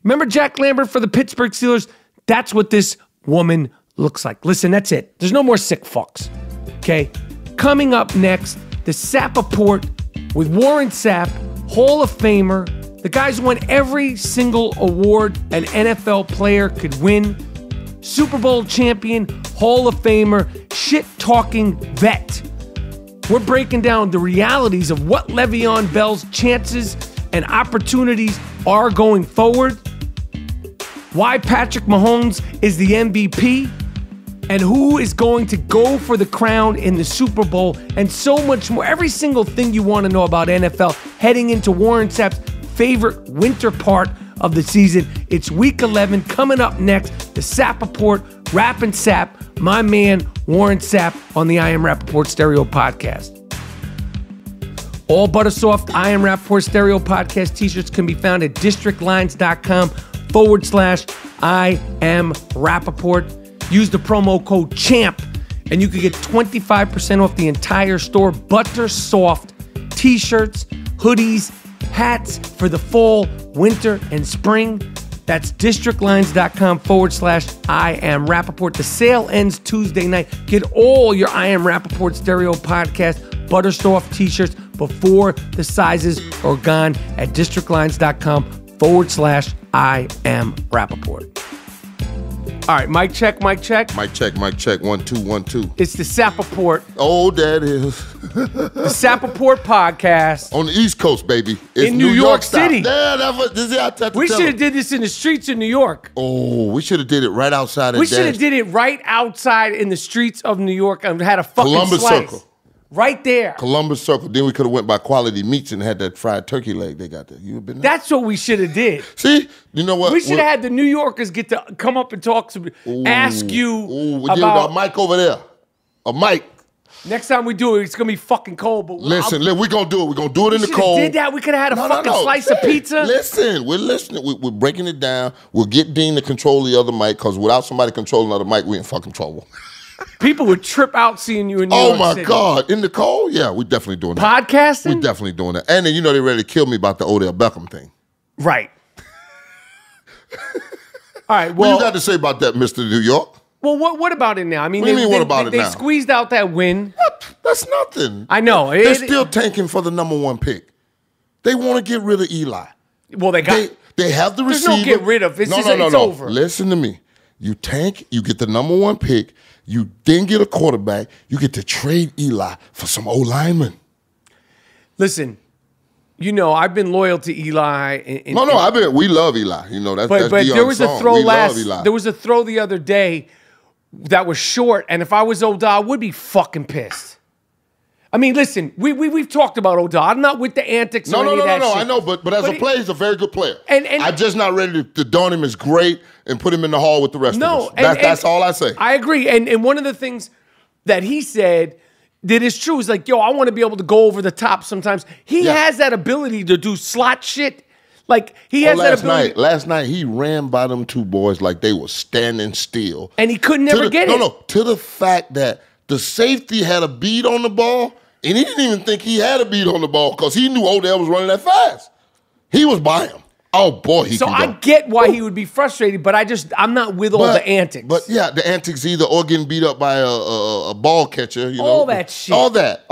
Remember Jack Lambert for the Pittsburgh Steelers? That's what this woman looks like. Listen, that's it. There's no more sick fucks, okay? Coming up next, the Rapaport with Warren Sapp, Hall of Famer, the guy's won every single award an NFL player could win, Super Bowl champion, Hall of Famer, shit-talking vet. We're breaking down the realities of what Le'Veon Bell's chances and opportunities are going forward, why Patrick Mahomes is the MVP, and who is going to go for the crown in the Super Bowl, and so much more. Every single thing you want to know about NFL heading into Warren Sapp's favorite winter part of the season. It's Week 11 coming up next. The Rapaport, Rap&Sapp, my man Warren Sapp on the I Am Rapaport Stereo Podcast. All Buttersoft I Am Rapaport Stereo Podcast t-shirts can be found at districtlines.com/I Am Rapaport. Use the promo code CHAMP and you can get 25% off the entire store. Buttersoft t-shirts, hoodies, hats for the fall, winter, and spring. That's districtlines.com/I am Rapaport. The sale ends Tuesday night. Get all your I am Rapaport stereo podcast Buttersoft t-shirts before the sizes are gone at districtlines.com/I am Rapaport. All right, mic check, mic check. Mic check, mic check. 1 2 1 2. It's the Sappaport. Oh, that is. The Sappaport podcast. On the East Coast, baby. It's In New York style. City. Yeah, that's what, this is how I have to We tell should have them. did this in the streets of New York. Oh, we should have did it right outside of We should have did it right outside in the streets of New York and had a fucking Columbus slice. Circle. Right there. Columbus Circle. Then we could have went by Quality Meats and had that fried turkey leg they got there. You have been there? That's what we should have did. See? You know what? We should have had the New Yorkers get to come up and talk to ask you we did a about. mic over there. A mic. Next time we do it, it's gonna be fucking cold. But Listen, we're going to do it. We're going to do it in the should have cold. did that. We could have had a fucking slice of Hey, pizza. Listen, we're listening. We're breaking it down. We'll get Dean to control the other mic because without somebody controlling the other mic, we in fucking trouble. People would trip out seeing you in New Oh, York my City. God. In the cold? Yeah, we're definitely doing that. Podcasting? We're definitely doing that. And then, you know, they ready to kill me about the Odell Beckham thing. Right. All right. What Well, you got to say about that, Mr. New York? well, what about it now? I mean, What do you mean, what about it they now? squeezed out that win. That's nothing. I know. They're still tanking for the number one pick. They want to get rid of Eli. Well, they got. They have the There's receiver. no get rid of. It's just- it's no. over. Listen to me. You tank, you get the number one pick, you then get a quarterback, you get to trade Eli for some old linemen. Listen, you know I've been loyal to Eli. We love Eli. You know, that's But Deion's there was a song. throw We love Eli. There was a throw the other day that was short, and if I was Odell, I would be fucking pissed. I mean, listen, we've talked about Odell. I'm not with the antics. No, or any of that shit. I know, but as a player, he's a very good player. And I'm just not ready to don him as great and put him in the hall with the rest of us. and That's all I say. I agree. And one of the things that he said that is true is like, yo, I want to be able to go over the top sometimes. He has that ability to do slot shit. Like, he has that ability. Last night, he ran by them two boys like they were standing still. And he could never get it. No, to the fact that the safety had a beat on the ball, and he didn't even think he had a beat on the ball because he knew Odell was running that fast. He was by him. Oh, boy, he So can go. I get why he would be frustrated, but I'm not with all the antics. But yeah, the antics either or getting beat up by a ball catcher, you know. All that shit. All that.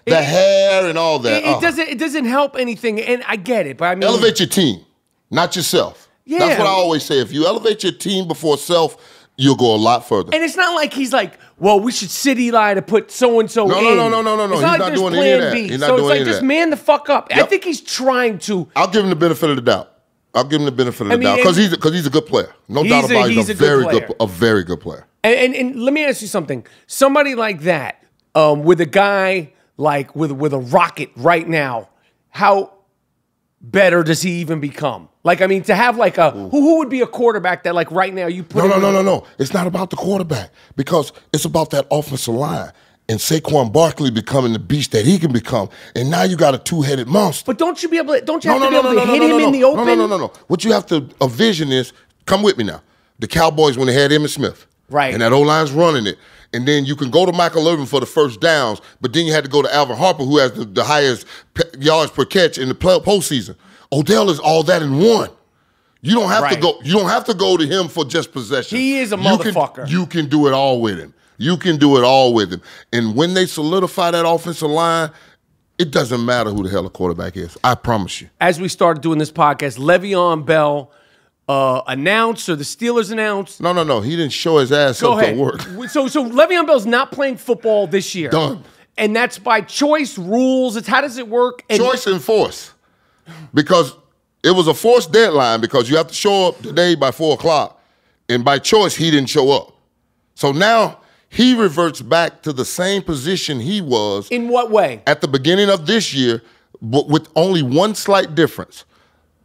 The hair and all that. It doesn't help anything, and I get it, but I mean, Elevate your team, not yourself. Yeah. That's what I always say. If you elevate your team before self, you'll go a lot further. and it's not like he's like, well, we should sit Eli to put so and so in. No. It's He's not not like there's doing plan any of that. B. He's not so doing it's like any of just that. man the fuck up. I Yep. think he's trying to. I'll give him the benefit of the doubt. I'll give him the benefit of the mean, doubt because he's a good player. No doubt about it. He's a very good player. And let me ask you something. Somebody like that, with a guy like with a rocket right now, how better does he even become? Like, I mean, to have like who would be a quarterback that like right now you put No. It's not about the quarterback because it's about that offensive line and Saquon Barkley becoming the beast that he can become. And now you got a two-headed monster. But don't you have to be able to hit him in the open? No. What you have to envision is, come with me now. The Cowboys when they had Emmitt Smith. Right. And that O-line's running it. And then you can go to Michael Irvin for the first downs, but then you had to go to Alvin Harper, who has the highest yards per catch in the postseason. Odell is all that in one. You don't have to go. You don't have to go to him for just possession. He is a motherfucker. You can do it all with him. You can do it all with him. And when they solidify that offensive line, it doesn't matter who the hell the quarterback is. I promise you. As we started doing this podcast, Le'Veon Bell announced, or the Steelers announced. No. He didn't show his ass Go up ahead. to work. So Le'Veon Bell's not playing football this year. Done. And that's by choice, rules. It's how does it work? And Choice and force. Because it was a forced deadline because you have to show up today by 4 o'clock. And by choice, he didn't show up. So now he reverts back to the same position he was. In what way? At the beginning of this year, but with only one slight difference.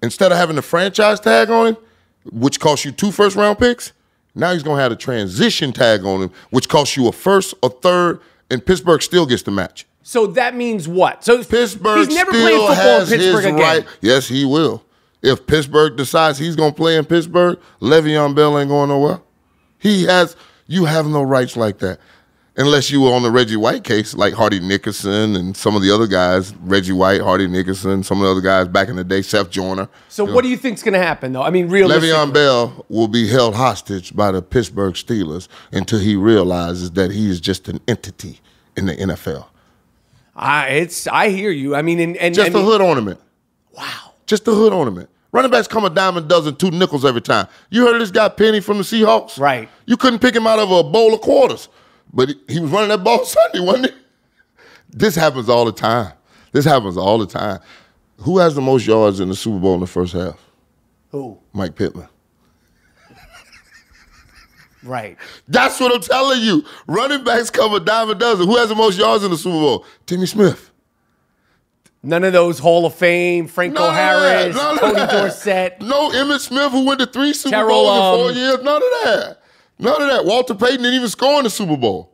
Instead of having the franchise tag on him, which costs you 2 first-round picks, now he's going to have a transition tag on him, which costs you a first, a third, and Pittsburgh still gets the match. So that means what? So Pittsburgh he's never still playing football has in Pittsburgh his again. right. Yes, he will. If Pittsburgh decides he's going to play in Pittsburgh, Le'Veon Bell ain't going nowhere. You have no rights like that. Unless you were on the Reggie White case, like Hardy Nickerson and some of the other guys, Reggie White, Hardy Nickerson, some of the other guys back in the day, Seth Joyner. So what do you think's going to happen, though? I mean, realistically. Le'Veon Bell will be held hostage by the Pittsburgh Steelers until he realizes that he is just an entity in the NFL. I hear you. I mean, and just a hood ornament. Wow. Just a hood ornament. Running backs come a dime a dozen, 2 nickels every time. You heard of this guy Penny from the Seahawks? Right. You couldn't pick him out of a bowl of quarters. But he was running that ball Sunday, wasn't he? This happens all the time. This happens all the time. Who has the most yards in the Super Bowl in the first half? Who? Mike Pittman. Right. That's what I'm telling you. Running backs come a dime a dozen. Who has the most yards in the Super Bowl? Timmy Smith. None of those Hall of Fame, Franco Harris, Tony Dorsett. No, Emmitt Smith, who went to 3 Super Terrell, Bowls in 4 years. None of that. None of that. Walter Payton didn't even score in the Super Bowl.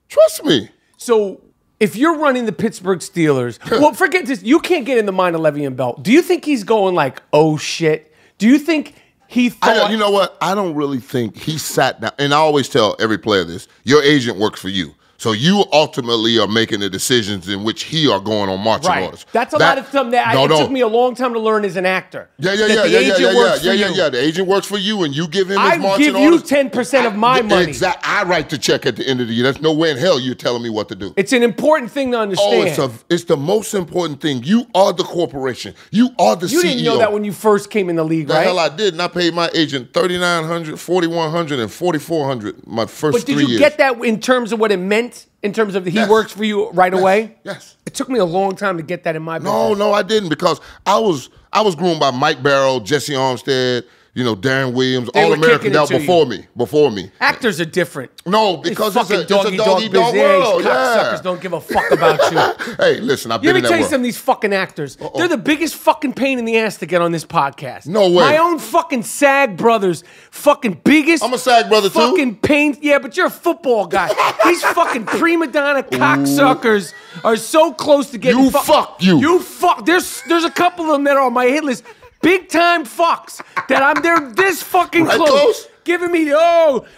Trust me. So if you're running the Pittsburgh Steelers, well, forget this. You can't get in the mind of Le'Veon Bell. Do you think he's going like, oh, shit? Do you think he thought... You know what? I don't really think he sat down. And I always tell every player this. Your agent works for you. So you ultimately are making the decisions in which he are going on marching orders. That's a lot of something that it took me a long time to learn as an actor. Yeah. The agent works for you, and you give him his marching orders. I give you 10% of my money. Exactly. I write the check at the end of the year. There's no way in hell you're telling me what to do. It's an important thing to understand. Oh, it's the most important thing. You are the corporation. You are the CEO. You didn't know that when you first came in the league, right? The hell I did, and I paid my agent $3,900, $4,100, and $4,400 my first 3 years. But did you get that in terms of what it meant? In terms of he works for you right away? Yes. It took me a long time to get that in my business. No, I didn't, because I was groomed by Mike Barrow, Jesse Armstead, Darren Williams, All-American out before me. Actors are different. No, because it's a dog-eat-dog world. Yeah. Cocksuckers don't give a fuck about you. Hey, listen, I've been in that Let me tell you world. some of these fucking actors. They're the biggest fucking pain in the ass to get on this podcast. No way. My own fucking SAG brothers, fucking biggest. I'm a SAG brother too. Fucking pain. Yeah, but you're a football guy. These fucking prima donna cocksuckers are so close to getting fuck you. You fuck. There's a couple of them that are on my hit list. Big time fucks that they're this fucking close. Giving me fuck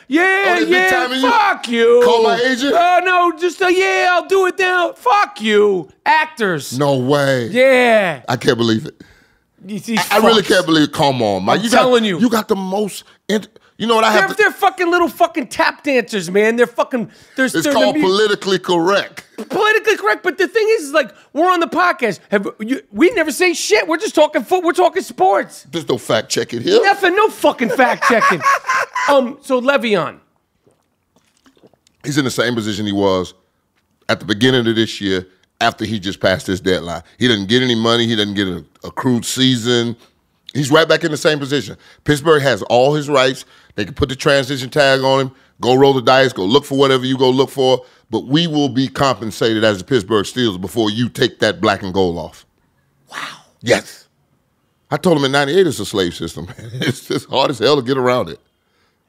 you. Call my agent? Oh no, just I'll do it now. Fuck you. Actors. No way. Yeah. I can't believe it. I I really can't believe it. Come on, man. I'm telling you. You got the most you know what I have They're fucking little fucking tap dancers, man. They're fucking It's called politically correct. Politically correct, but the thing is like we're on the podcast. We never say shit. We're just talking foot. We're talking sports. There's no fact checking here. Nothing. No fucking fact checking. So Le'Veon, he's in the same position he was at the beginning of this year after he just passed his deadline. He doesn't get any money. He doesn't get an accrued season. He's right back in the same position. Pittsburgh has all his rights. They can put the transition tag on him, go roll the dice, go look for whatever you go look for, but we will be compensated as the Pittsburgh Steelers before you take that black and gold off. wow. Yes. I told him in 98 it's a slave system. It's just hard as hell to get around it.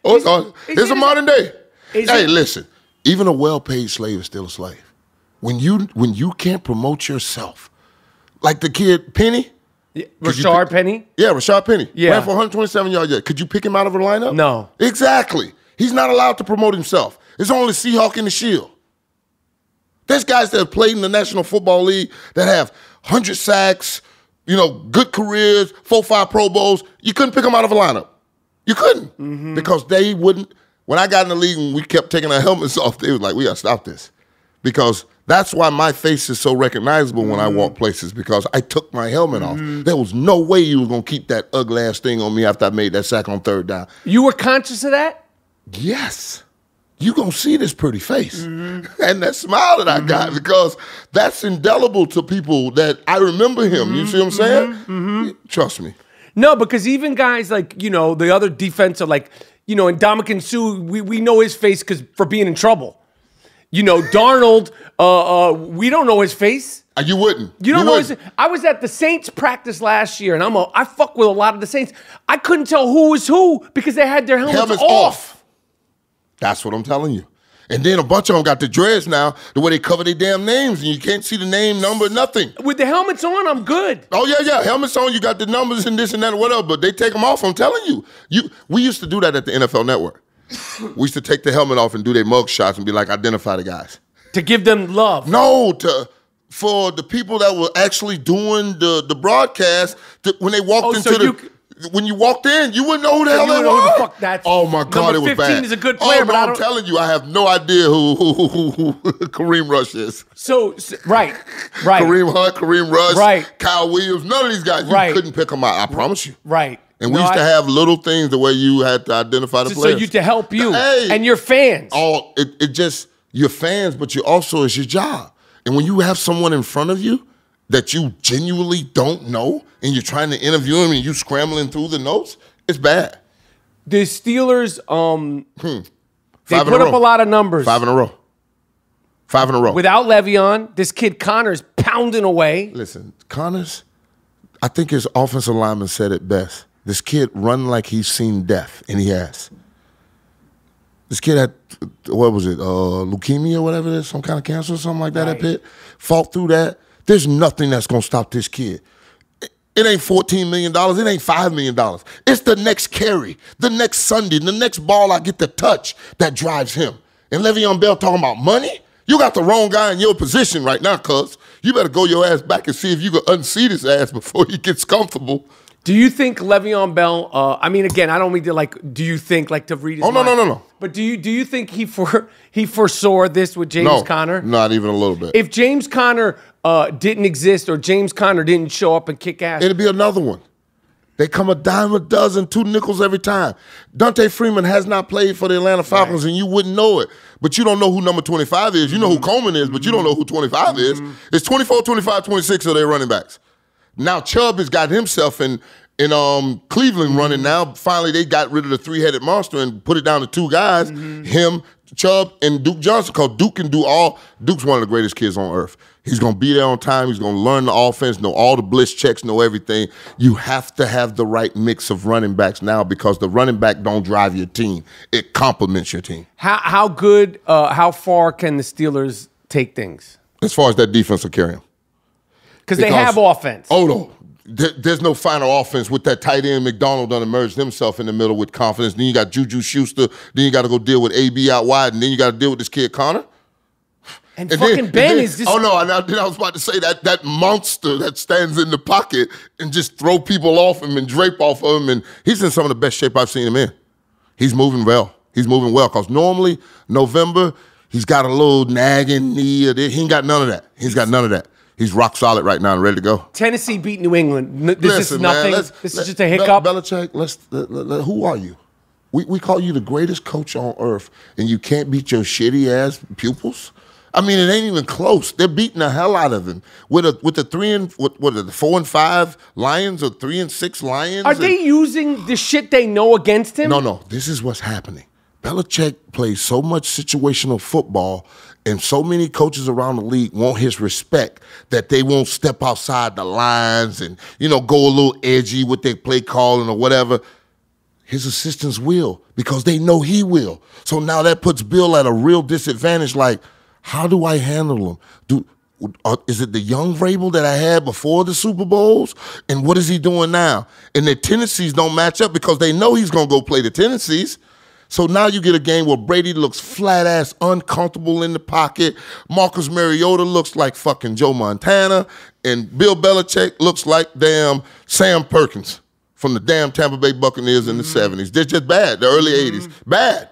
Oh, it's hard. It's a modern day. Hey, listen, even a well-paid slave is still a slave. When you can't promote yourself, like the kid Penny. Yeah, Rashard Penny? Yeah, Rashard Penny. Yeah. Ran for 127 yards. Could you pick him out of a lineup? No. Exactly. He's not allowed to promote himself. It's only Seahawk in the Shield. There's guys that have played in the National Football League that have 100 sacks, good careers, 4-5 Pro Bowls. You couldn't pick them out of a lineup. You couldn't. Because they wouldn't. When I got in the league and we kept taking our helmets off, they was like, we got to stop this. Because that's why my face is so recognizable when I walk places, because I took my helmet off. There was no way you was going to keep that ugly-ass thing on me after I made that sack on third down. You were conscious of that? Yes. You going to see this pretty face. And that smile that I got, because that's indelible to people that I remember him. You see what I'm saying? Trust me. No, because even guys like, the other defensive, like, and Ndamukong Suh, we know his face for being in trouble. Darnold, we don't know his face. You wouldn't. You don't know his. I was at the Saints practice last year, and I fuck with a lot of the Saints. I couldn't tell who was who because they had their helmets off. That's what I'm telling you. And then a bunch of them got the dreads now, the way they cover their damn names, and you can't see the name, number, nothing. With the helmets on, I'm good. Oh, yeah. Helmets on, you got the numbers and this and that and whatever, but they take them off, I'm telling you. We used to do that at the NFL Network. We used to take the helmet off and do their mug shots and be like, identify the guys. To give them love. No, for the people that were actually doing the broadcast, when they walked when you walked in, you wouldn't know who the hell they were. The fuck that's, oh my God, it was bad. Number 15 is a good player, but I'm telling you, I have no idea who Kareem Rush is. So right. Kareem Hunt, Kareem Rush, right. Kyle Williams, none of these guys, you couldn't pick them out, I promise you. Right. And we used to have little things the way you had to identify the players. So to help you and your fans. It just, your fans, but you also, it's your job. And when you have someone in front of you that you genuinely don't know and you're trying to interview him and you scrambling through the notes, it's bad. The Steelers, they put up a lot of numbers. 5 in a row. 5 in a row. Without Le'Veon, this kid Connor's pounding away. Listen, Connor's, I think his offensive lineman said it best. This kid run like he's seen death, and he has. This kid had, what was it, leukemia or whatever it is, some kind of cancer or something like that at Pitt. Fought through that. There's nothing that's going to stop this kid. It ain't $14 million. It ain't $5 million. It's the next carry, the next Sunday, the next ball I get to touch that drives him. And Le'Veon Bell talking about money? You got the wrong guy in your position right now, cuz. You better go your ass back and see if you can unseat his ass before he gets comfortable. Do you think Le'Veon Bell, I mean, again, I don't mean to, do you think, to read his mind? No. But do you think he foresaw this with James Conner? Not even a little bit. If James Conner didn't exist or James Conner didn't show up and kick ass. It'd be another one. They come a dime a dozen, 2 nickels every time. Dante Freeman has not played for the Atlanta Falcons, and you wouldn't know it. But you don't know who number 25 is. You know who Coleman is, but you don't know who 25 is. It's 24, 25, 26 of their running backs. Now Chubb has got himself in Cleveland running now. Finally, they got rid of the 3-headed monster and put it down to 2 guys, him, Chubb, and Duke Johnson, because Duke can do all. Duke's one of the greatest kids on earth. He's going to be there on time. He's going to learn the offense, know all the blitz checks, know everything. You have to have the right mix of running backs now because the running back don't drive your team. It complements your team. How far can the Steelers take things? As far as that defense will carry them. Because they have offense. Oh, no. There's no final offense with that tight end. McDonald done emerged himself in the middle with confidence. Then you got Juju Schuster. Then you got to go deal with AB out wide. And then you got to deal with this kid Connor. And fucking Ben is just... Oh, no. I was about to say that monster that stands in the pocket and just throw people off him and drape off of him. And he's in some of the best shape I've seen him in. He's moving well. He's moving well because normally November, he's got a little nagging knee. He ain't got none of that. He's got none of that. He's rock solid right now and ready to go. Tennessee beat New England. This is nothing. Man, this is just a hiccup. Belichick, who are you? We call you the greatest coach on earth, and you can't beat your shitty ass pupils. I mean, it ain't even close. They're beating the hell out of him with the 4-5 Lions or 3-6 Lions. Are they using the shit they know against him? No. This is what's happening. Belichick plays so much situational football, and so many coaches around the league want his respect that they won't step outside the lines and, go a little edgy with their play calling or whatever. His assistants will because they know he will. So now that puts Bill at a real disadvantage. Like, how do I handle him? Is it the young Vrabel that I had before the Super Bowls? And what is he doing now? And the tendencies don't match up because they know he's going to go play the tendencies. So now you get a game where Brady looks flat-ass uncomfortable in the pocket. Marcus Mariota looks like fucking Joe Montana. And Bill Belichick looks like damn Sam Perkins from the damn Tampa Bay Buccaneers in the 70s. They're just bad, the early 80s. Bad.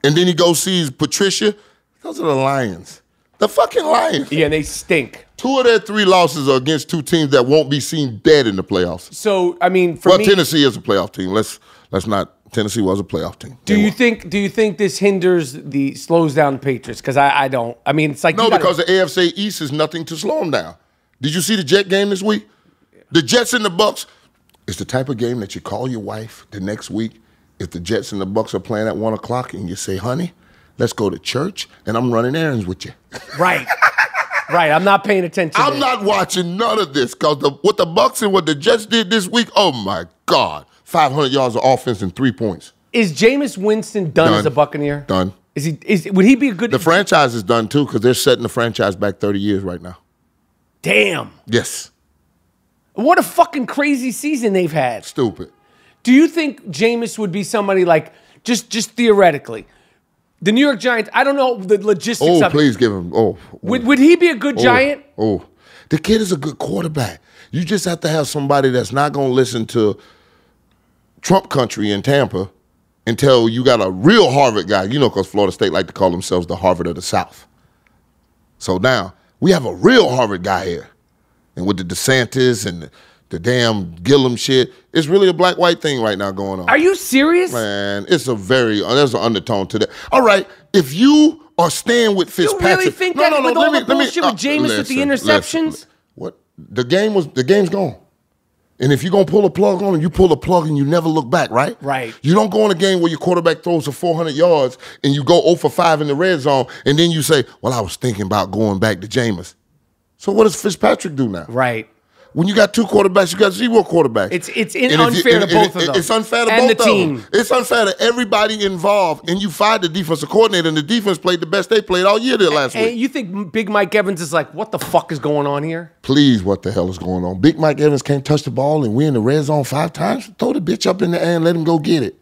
And then he goes sees Patricia. Those are the Lions. The fucking Lions. Yeah, they stink. 2 of their 3 losses are against 2 teams that won't be seen dead in the playoffs. So, I mean, for me... Tennessee is a playoff team. Let's not... Tennessee was a playoff team. Do you think this slows down the Patriots? Because I don't. I mean, it's like because the AFC East is nothing to slow them down. Did you see the Jet game this week? The Jets and the Bucks is the type of game that you call your wife the next week if the Jets and the Bucks are playing at 1 o'clock and you say, honey, let's go to church and I'm running errands with you. Right. I'm not paying attention. I'm not watching none of this because what the Bucks and what the Jets did this week, oh my God. 500 yards of offense and 3 points. Is Jameis Winston done as a Buccaneer? Done. Would he be a good... The franchise is done too because they're setting the franchise back 30 years right now. Damn. Yes. What a fucking crazy season they've had. Stupid. Do you think Jameis would be somebody like... just theoretically. The New York Giants, I don't know the logistics of it. Oh, please give him. Would he be a good Giant? The kid is a good quarterback. You just have to have somebody that's not going to listen to Trump country in Tampa until you got a real Harvard guy. You know, because Florida State like to call themselves the Harvard of the South. So now we have a real Harvard guy here. And with the DeSantis and the damn Gillum shit, it's really a black-white thing right now going on. Are you serious? Man, there's an undertone to that. All right, if you are staying with Fitzpatrick. You really think that with all the bullshit with Jameis with the interceptions? What? The game's gone. And if you're going to pull a plug on him, you pull a plug and you never look back, right? Right. You don't go in a game where your quarterback throws for 400 yards and you go 0 for 5 in the red zone and then you say, well, I was thinking about going back to Jameis. So what does Fitzpatrick do now? Right. When you got 2 quarterbacks, you got 0 quarterbacks. It's unfair to both of them. It's unfair to and both the of team. them. It's unfair to everybody involved. And you fired the defensive coordinator, and the defense played the best they played all year there last week. And you think Big Mike Evans is like, what the fuck is going on here? Please, what the hell is going on? Big Mike Evans can't touch the ball and we're in the red zone 5 times? Throw the bitch up in the air and let him go get it.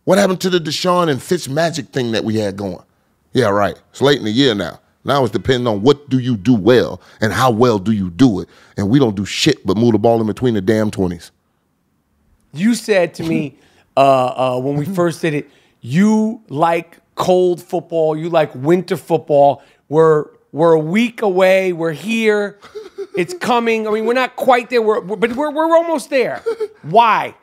What happened to the Deshaun and Fitzmagic thing that we had going? Yeah, right. It's late in the year now. Now it's depending on what do you do well and how well do you do it. And we don't do shit but move the ball in between the damn 20s. You said to me when we first did it, you like cold football, you like winter football. We're a week away. We're here. It's coming. I mean, we're not quite there, but we're almost there. Why?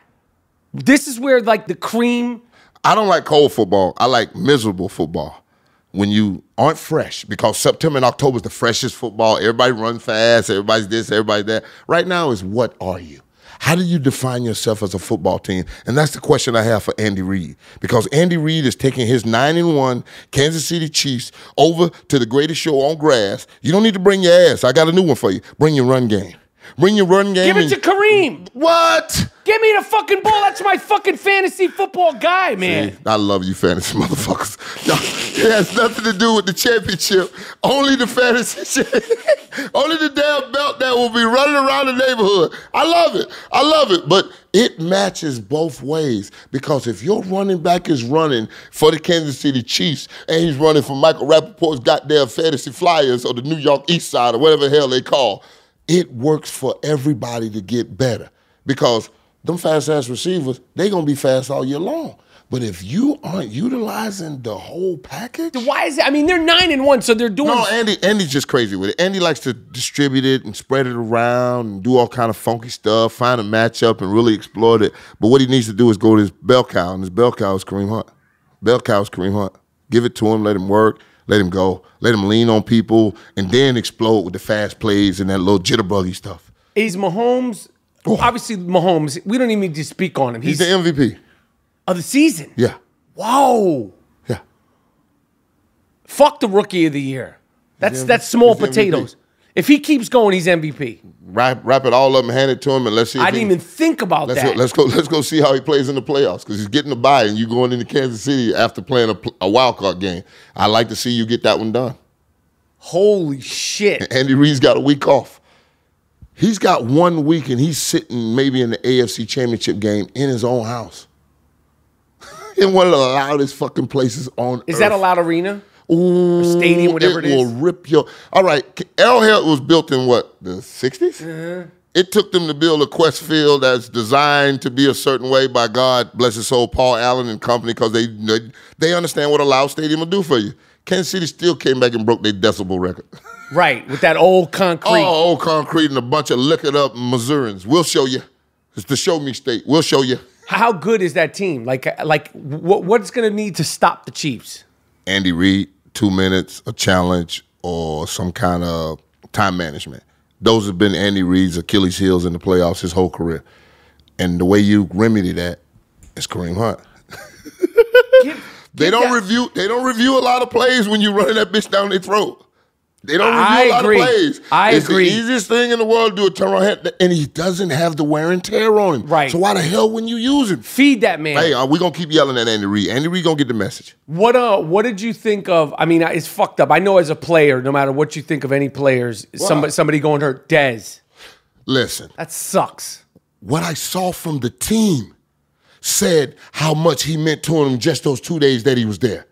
This is where like the cream. I don't like cold football. I like miserable football. When you aren't fresh, because September and October is the freshest football. Everybody runs fast. Everybody's this, everybody that. Right now is what are you? How do you define yourself as a football team? And that's the question I have for Andy Reid. Because Andy Reid is taking his 9-1 Kansas City Chiefs over to the greatest show on grass. You don't need to bring your ass. I got a new one for you. Bring your run game. Bring your run game. Give it to Kareem. What? Give me the fucking ball. That's my fucking fantasy football guy, man. See, I love you fantasy motherfuckers. No, it has nothing to do with the championship. Only the fantasy only the damn belt that will be running around the neighborhood. I love it. I love it. But it matches both ways. Because if your running back is running for the Kansas City Chiefs and he's running for Michael Rapaport's goddamn fantasy Flyers or the New York East Side or whatever the hell they call, it works for everybody to get better. Because them fast-ass receivers, they going to be fast all year long. But if you aren't utilizing the whole package. Why is it? I mean, they're 9-1, so they're doing. No, Andy's just crazy with it. Andy likes to distribute it and spread it around and do all kind of funky stuff, find a matchup and really exploit it. But what he needs to do is go to his bell cow, and his bell cow is Kareem Hunt. Bell cow is Kareem Hunt. Give it to him, let him work, let him go, let him lean on people, and then explode with the fast plays and that little jitterbuggy stuff. Is Mahomes, obviously Mahomes, we don't even need to speak on him. He's the MVP. Of the season? Yeah. Whoa. Yeah. Fuck the rookie of the year. That's small potatoes. If he keeps going, he's MVP. Wrap it all up and hand it to him, and let's see. I didn't even think about that. Let's go see how he plays in the playoffs, because he's getting a bye, and you going into Kansas City after playing a wild card game. I'd like to see you get that one done. Holy shit! And Andy Reid's got a week off. He's got 1 week, and he's sitting maybe in the AFC Championship game in his own house, in one of the loudest fucking places on earth. Is that a loud arena? Ooh, or stadium, whatever it is. It will rip your. All right, Arrowhead was built in what, the 60s? Uh-huh. It took them to build a Quest Field that's designed to be a certain way by God, bless his soul, Paul Allen and company, because they understand what a loud stadium will do for you. Kansas City still came back and broke their decibel record. Right, with that old concrete. Oh, old concrete and a bunch of liquored up Missourians. We'll show you. It's the show me state. We'll show you. How good is that team? Like what's going to need to stop the Chiefs? Andy Reid, 2 minutes, a challenge, or some kind of time management. Those have been Andy Reid's Achilles heels in the playoffs his whole career. And the way you remedy that is Kareem Hunt. They don't review a lot of plays when you running that bitch down their throat. They don't review a lot of plays. I agree. It's the easiest thing in the world to do a turnaround, and he doesn't have the wear and tear on him. Right. So why the hell wouldn't you use him? Feed that man. Hey, we're going to keep yelling at Andy Reid. Andy Reid going to get the message. What did you think of, I mean, it's fucked up. I know as a player, no matter what you think of any players, somebody going hurt, Dez. Listen. That sucks. What I saw from the team, said how much he meant to him just those 2 days that he was there.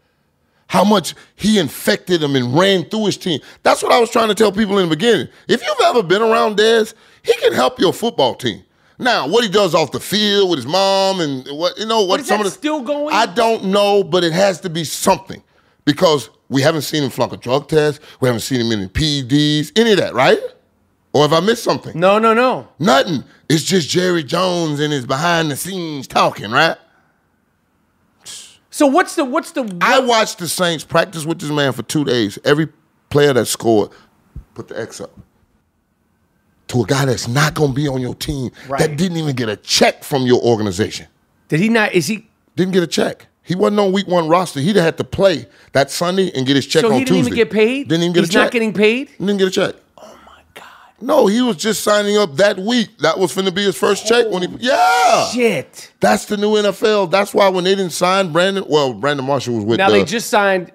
How much he infected him and ran through his team. That's what I was trying to tell people in the beginning. If you've ever been around Dez, he can help your football team. Now, what he does off the field with his mom and what some of the still going? I don't know, but it has to be something because we haven't seen him flunk a drug test. We haven't seen him in PEDs, any of that, right? Or have I missed something? No. Nothing. It's just Jerry Jones and his behind the scenes talking, right? So what's the? I watched the Saints practice with this man for 2 days. Every player that scored, put the X up. To a guy that's not going to be on your team, that didn't even get a check from your organization. Did he not? Is he? Didn't get a check. He wasn't on week 1 roster. He'd have had to play that Sunday and get his check on Tuesday. So he didn't even get paid? Didn't even get a check. He's not getting paid? Didn't get a check. Oh, my God. No, he was just signing up that week. That was finna be his first check when he, Shit. That's the new NFL. That's why when they didn't sign Brandon Marshall was with Now they just signed.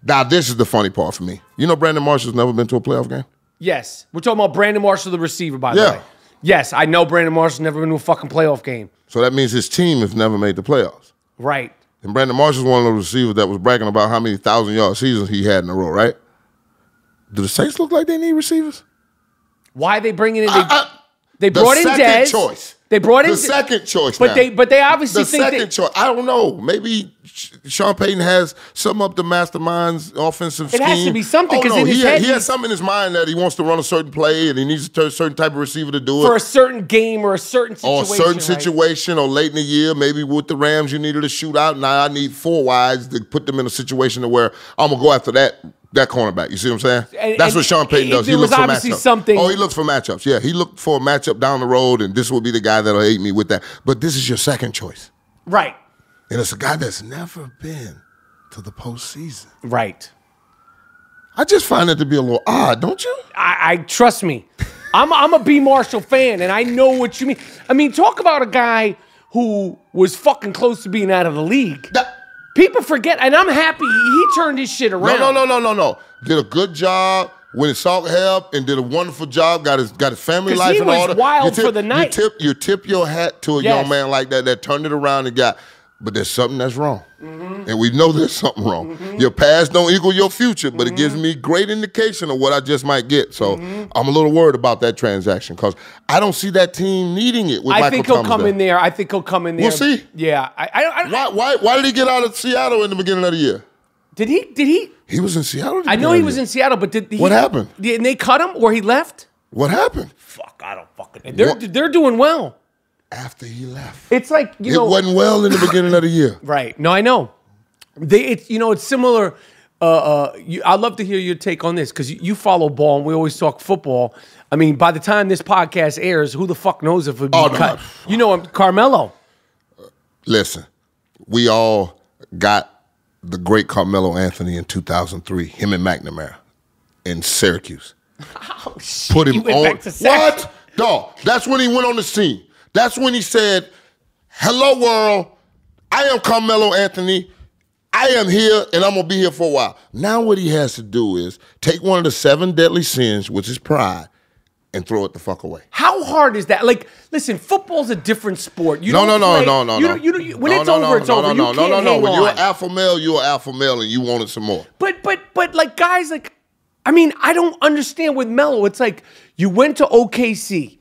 Now this is the funny part for me. You know Brandon Marshall's never been to a playoff game? Yes. We're talking about Brandon Marshall, the receiver, by the way. Yes, I know Brandon Marshall's never been to a fucking playoff game. So that means his team has never made the playoffs. Right. And Brandon Marshall's one of those receivers that was bragging about how many 1,000-yard seasons he had in a row, right? Do the Saints look like they need receivers? Why are they bringing in? They brought in Dez. The second choice. They brought in the second choice. But they obviously the think second choice. I don't know. Maybe Sean Payton has some up the mastermind's offensive scheme. It has to be something because in his head he has something in his mind that he wants to run a certain play and he needs a certain type of receiver to do it for a certain game or a certain situation. Or a certain situation, or late in the year, maybe with the Rams you needed a shootout. Now I need 4 wides to put them in a situation to where I'm gonna go after that cornerback. You see what I'm saying? That's what Sean Payton does. He looks for matchups. Oh, he looks for matchups. Yeah, he looked for a matchup down the road, and this will be the guy that'll hate me with that. But this is your second choice. Right. And it's a guy that's never been to the postseason. Right. I just find it to be a little odd, don't you? I trust me. I'm a B. Marshall fan, and I know what you mean. I mean, talk about a guy who was fucking close to being out of the league. People forget, and I'm happy he turned his shit around. No. Did a good job, went and sought help, and did a wonderful job. Got his family life in order. He was wild for the night. You tip your hat to a young man like that turned it around and got. But there's something that's wrong, and we know there's something wrong. Your past don't equal your future, but it gives me great indication of what I just might get. So I'm a little worried about that transaction because I don't see that team needing it. With I think he'll come in there. I think he'll come in there. We'll see. Yeah. Why did he get out of Seattle in the beginning of the year? Did he? He was in Seattle. I know he was in Seattle, but what happened? Didn't they cut him or he left? What happened? Fuck, I don't fucking. They're doing well. After he left, it's like it wasn't well in the beginning of the year. Right? No, I know. It's similar. I'd love to hear your take on this because you follow ball and we always talk football. I mean, by the time this podcast airs, who the fuck knows if it'll be cut? You know, Carmelo. Listen, we all got the great Carmelo Anthony in 2003. Him and McNamara in Syracuse. Oh shit! Put him on. What? Dog. That's when he went on the scene. That's when he said, "Hello, world. I am Carmelo Anthony. I am here, and I'm going to be here for a while." Now what he has to do is take one of the 7 deadly sins, which is pride, and throw it the fuck away. How hard is that? Like, listen, football's a different sport. No. When it's over, it's over. You can't hang on. When you're an alpha male, and you wanted some more. But like guys, like, I mean, I don't understand with Melo. It's like you went to OKC.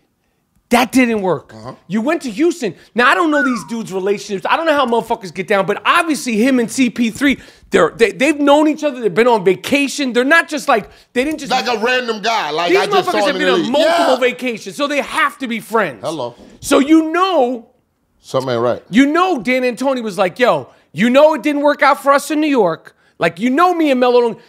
That didn't work. You went to Houston. Now, I don't know these dudes' relationships. I don't know how motherfuckers get down, but obviously him and CP3, they've known each other. They've been on vacation. They're not just like, they didn't just... Like a random guy. Like these I just motherfuckers have been on multiple vacations, so they have to be friends. Hello. So you know... Something ain't right. You know Dan Antoni was like, yo, you know it didn't work out for us in New York. Like, you know me and Melo don't...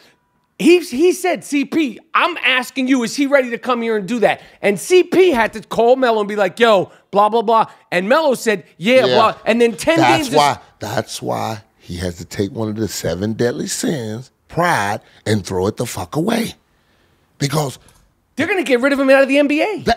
He said, CP, I'm asking you, is he ready to come here and do that? And CP had to call Melo and be like, yo, blah, blah, blah. And Melo said, yeah. Blah. And then 10 games... That's why he has to take one of the 7 deadly sins, pride, and throw it the fuck away. Because... they're going to get rid of him out of the NBA.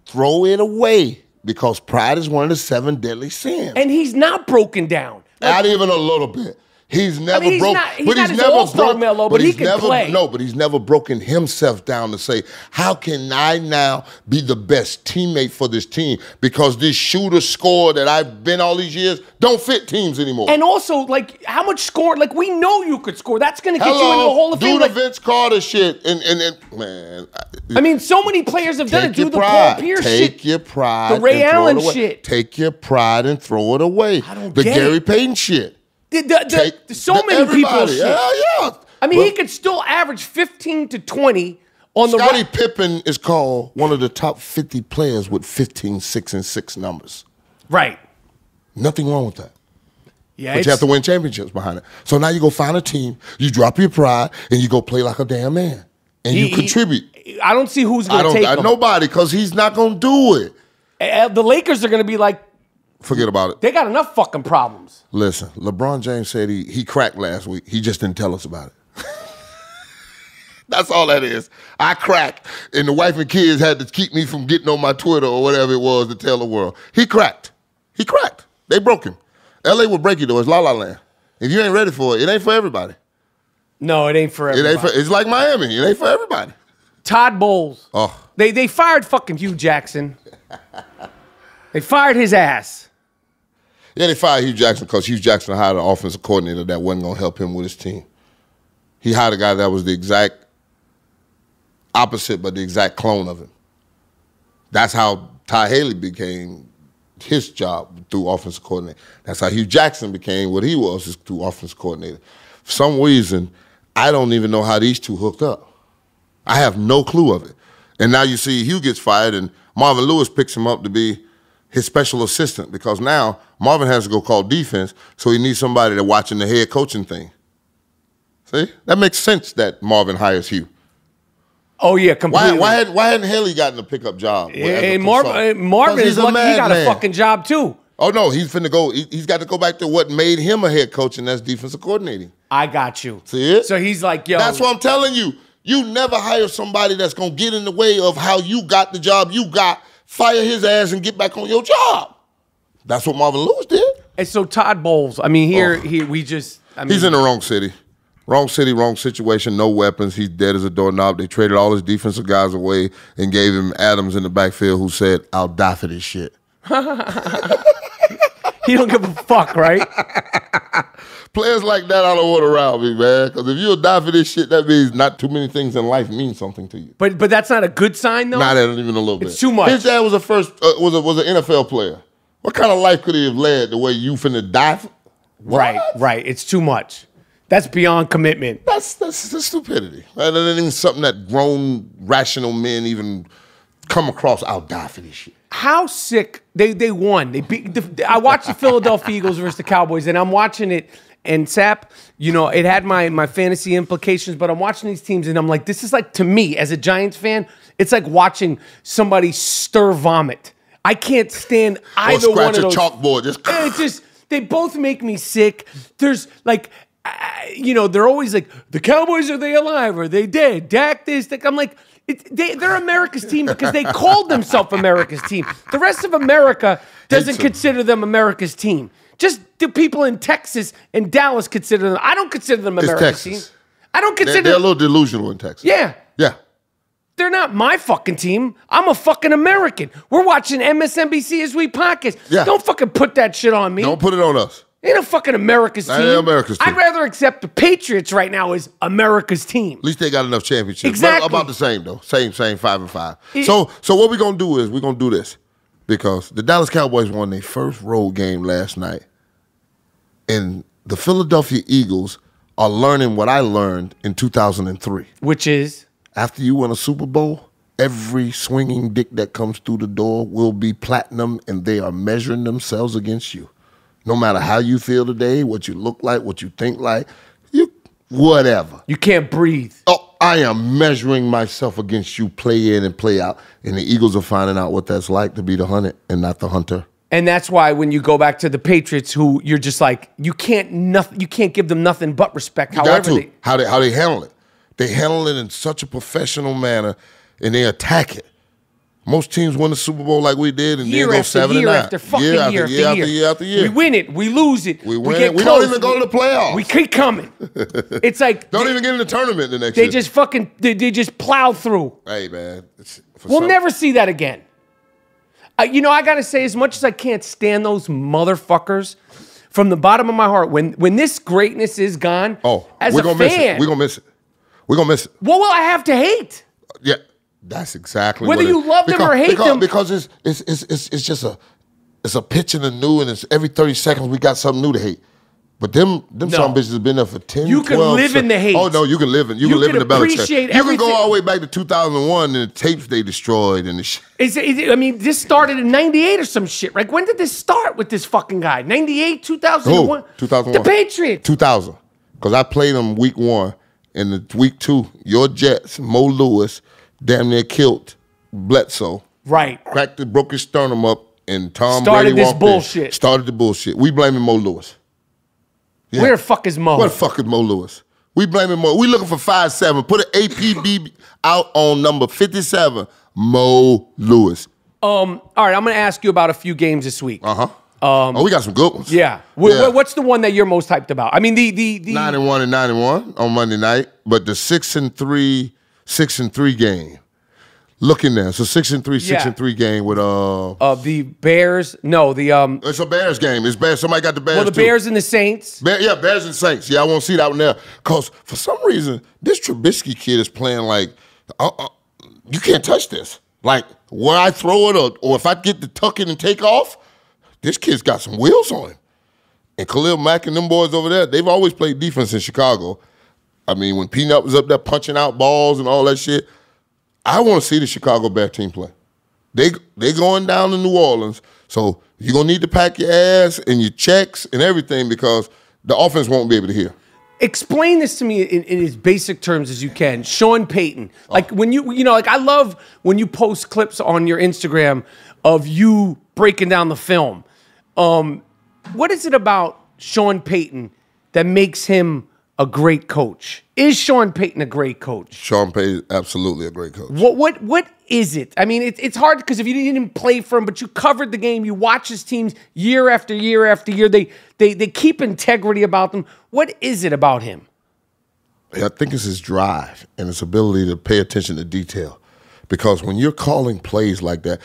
Throw it away. Because pride is one of the 7 deadly sins. And he's not broken down. Not even a little bit. He's never he's broke. not his all-star Melo, but he can play. No, but he's never broken himself down to say, how can I now be the best teammate for this team? Because this shooter scorer that I've been all these years don't fit teams anymore. And also, like, how much score? Like, we know you could score. That's going to get you into the Hall of Fame. Do the Vince Carter shit. And man. I mean, so many players have done it. Do the Paul Pierce shit. Take your pride. The Ray Allen shit. Take your pride and throw it away. I don't the get Gary it. Payton shit. So many people shit. Yeah. I mean, he could still average 15 to 20 on the Scottie Pippen is called one of the top 50 players with 15, 6, and 6 numbers. Right. Nothing wrong with that. Yeah, but you have to win championships behind it. So now you go find a team, you drop your pride, and you go play like a damn man. And you contribute. I don't see who's going to take him. Nobody, because he's not going to do it. The Lakers are going to be like, forget about it. They got enough fucking problems. Listen, LeBron James said he cracked last week. He just didn't tell us about it. That's all that is. I cracked, and the wife and kids had to keep me from getting on my Twitter or whatever it was to tell the world. He cracked. He cracked. They broke him. L.A. will break you, though. It's La La Land. If you ain't ready for it, it ain't for everybody. No, it ain't for everybody. It's like Miami. It ain't for everybody. Todd Bowles. Oh. They fired fucking Hugh Jackson. They fired his ass. Yeah, they fired Hugh Jackson because Hugh Jackson hired an offensive coordinator that wasn't going to help him with his team. He hired a guy that was the exact opposite, but the exact clone of him. That's how Ty Haley became his job through offensive coordinator. That's how Hugh Jackson became what he was through offensive coordinator. For some reason, I don't even know how these two hooked up. I have no clue of it. And now you see Hugh gets fired and Marvin Lewis picks him up to be his special assistant because now Marvin has to go call defense, so he needs somebody to watching the head coaching thing. See? That makes sense that Marvin hires Hugh. Oh, yeah, completely. Why hadn't Haley gotten a pickup job? Marvin is lucky he got a fucking job, too. Oh, no, he's finna go. He's got to go back to what made him a head coach, and that's defensive coordinating. I got you. See it? So he's like, yo. That's what I'm telling you. You never hire somebody that's going to get in the way of how you got the job you got, fire his ass, and get back on your job. That's what Marvin Lewis did. And so Todd Bowles, I mean, he's in the wrong city. Wrong city, wrong situation, no weapons. He's dead as a doorknob. They traded all his defensive guys away and gave him Adams in the backfield who said, I'll die for this shit. He don't give a fuck, right? Players like that I don't want around me, man. Because if you'll die for this shit, that means not too many things in life mean something to you. But that's not a good sign, though? Not even a little bit. It's too much. His dad was an NFL player. What kind of life could he have led the way you finna die for? Right. It's too much. That's beyond commitment. That's stupidity. That ain't even something that grown, rational men even come across. I'll die for this shit. How sick. They won. I watched the Philadelphia Eagles versus the Cowboys, and I'm watching it, and Sapp, it had my fantasy implications, but I'm watching these teams, and I'm like, this is like, to me, as a Giants fan, it's like watching somebody stir vomit. I can't stand either one of those. Or scratch a chalkboard. Just they both make me sick. There's like... they're always like, the Cowboys, are they alive? Are they dead? Dak this. I'm like, they're America's team because they called themselves America's team. The rest of America doesn't consider them America's team. Just the people in Texas and Dallas consider them. I don't consider them America's team. I don't consider They're a little delusional in Texas. Yeah. Yeah. They're not my fucking team. I'm a fucking American. We're watching MSNBC as we podcast. Yeah. Don't fucking put that shit on me. Don't put it on us. Ain't a fucking America's team. Ain't America's team. I'd rather accept the Patriots right now as America's team. At least they got enough championships. Exactly. About the same, though. Same, 5-5. So what we're going to do is we're going to do this. Because the Dallas Cowboys won their first road game last night. And the Philadelphia Eagles are learning what I learned in 2003. Which is? After you win a Super Bowl, every swinging dick that comes through the door will be platinum, and they are measuring themselves against you. No matter how you feel today, what you look like, what you think like, whatever. You can't breathe. Oh, I am measuring myself against you, play in and play out. And the Eagles are finding out what that's like to be the hunted and not the hunter. And that's why when you go back to the Patriots, who you're just like, you can't give them nothing but respect. How they handle it. They handle it in such a professional manner, and they attack it. Most teams win the Super Bowl like we did and year then go after 7-9. year after fucking year after year after year. We win it. We lose it. We win get it. We close. don't even go to the playoffs. We keep coming. It's like don't even get in the tournament the next they year. just fucking they just plow through. Hey, man. We'll never see that again. You know, I got to say, as much as I can't stand those motherfuckers, from the bottom of my heart, when this greatness is gone, as a fan. We're going to miss it. We're going to miss it. What will I have to hate? Yeah, that's exactly whether you love them or hate them. Because it's just a pitch in the new, and it's every 30 seconds we got something new to hate. But them some bitches have been there for 10, you 12. You can live in the hate. Oh, no, you can live in the Belichick. You everything. can go all the way back to 2001 and the tapes they destroyed and the shit. I mean, this started in 98 or some shit. Like, when did this start with this fucking guy? 98, 2001? Who? 2001. The Patriots. 2000. Because I played them week 1. And the week 2, your Jets, Mo Lewis, damn near killed Bledsoe. Right. Broke his sternum up, and Tom started Brady this bullshit. Started the bullshit. We blaming Mo Lewis. Yeah. Where the fuck is Mo? Where the fuck is Mo Lewis? We blaming Mo. We looking for 5'7". Put an APB out on number 57, Mo Lewis. All right, I'm going to ask you about a few games this week. We got some good ones. Yeah. What's the one that you're most hyped about? I mean, the 9-1 and 9-1 on Monday night, but the 6-3 game. Looking there, so 6-3, 6-3 game with the Bears. No, it's a Bears game. It's Bears. Somebody got the Bears. Well, the Bears and the Saints. Bears and Saints. Yeah, I won't see that one there because for some reason this Trubisky kid is playing like you can't touch this. Like where I throw it or if I get to tuck it and take off, this kid's got some wheels on him. And Khalil Mack and them boys over there, they've always played defense in Chicago. I mean, when Peanut was up there punching out balls and all that shit. I want to see the Chicago Bear team play. They going down to New Orleans, so you're going to need to pack your ass and your checks and everything because the offense won't be able to hear. Explain this to me in as basic terms as you can. Sean Payton. Like when I love when you post clips on your Instagram of you breaking down the film. What is it about Sean Payton that makes him a great coach? Is Sean Payton a great coach? Sean Payton, absolutely a great coach. What is it? I mean, it's hard because if you didn't play for him, but you covered the game, you watch his teams year after year after year. They keep integrity about them. What is it about him? I think it's his drive and his ability to pay attention to detail. Because when you're calling plays like that,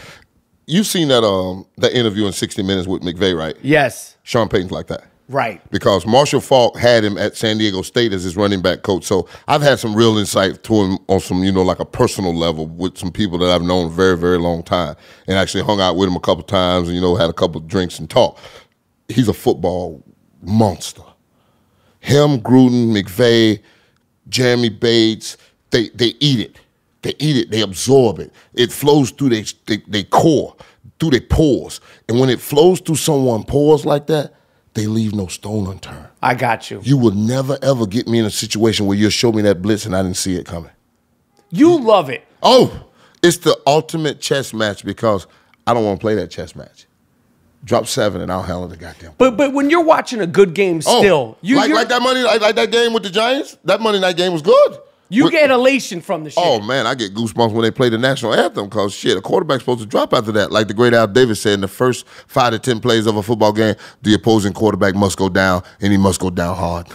you've seen that interview in 60 Minutes with McVay, right? Yes. Sean Payton's like that. Right. Because Marshall Faulk had him at San Diego State as his running back coach. So I've had some real insight to him on some, like a personal level with some people that I've known a very, very long time and actually hung out with him a couple times and, had a couple of drinks and talk. He's a football monster. Him, Gruden, McVay, Jeremy Bates, they eat it. They eat it. They absorb it. It flows through their core, through their pores. And when it flows through someone's pores like that, they leave no stone unturned. I got you. You will never, ever get me in a situation where you'll show me that blitz and I didn't see it coming. You love it. Oh, it's the ultimate chess match because I don't want to play that chess match. Drop 7 and I'll handle the goddamn. But when you're watching a good game still. Like that game with the Giants, that Monday night game was good. You get elation from the shit. Oh, man, I get goosebumps when they play the national anthem because, shit, a quarterback's supposed to drop after that. Like the great Al Davis said, in the first 5 to 10 plays of a football game, the opposing quarterback must go down, and he must go down hard.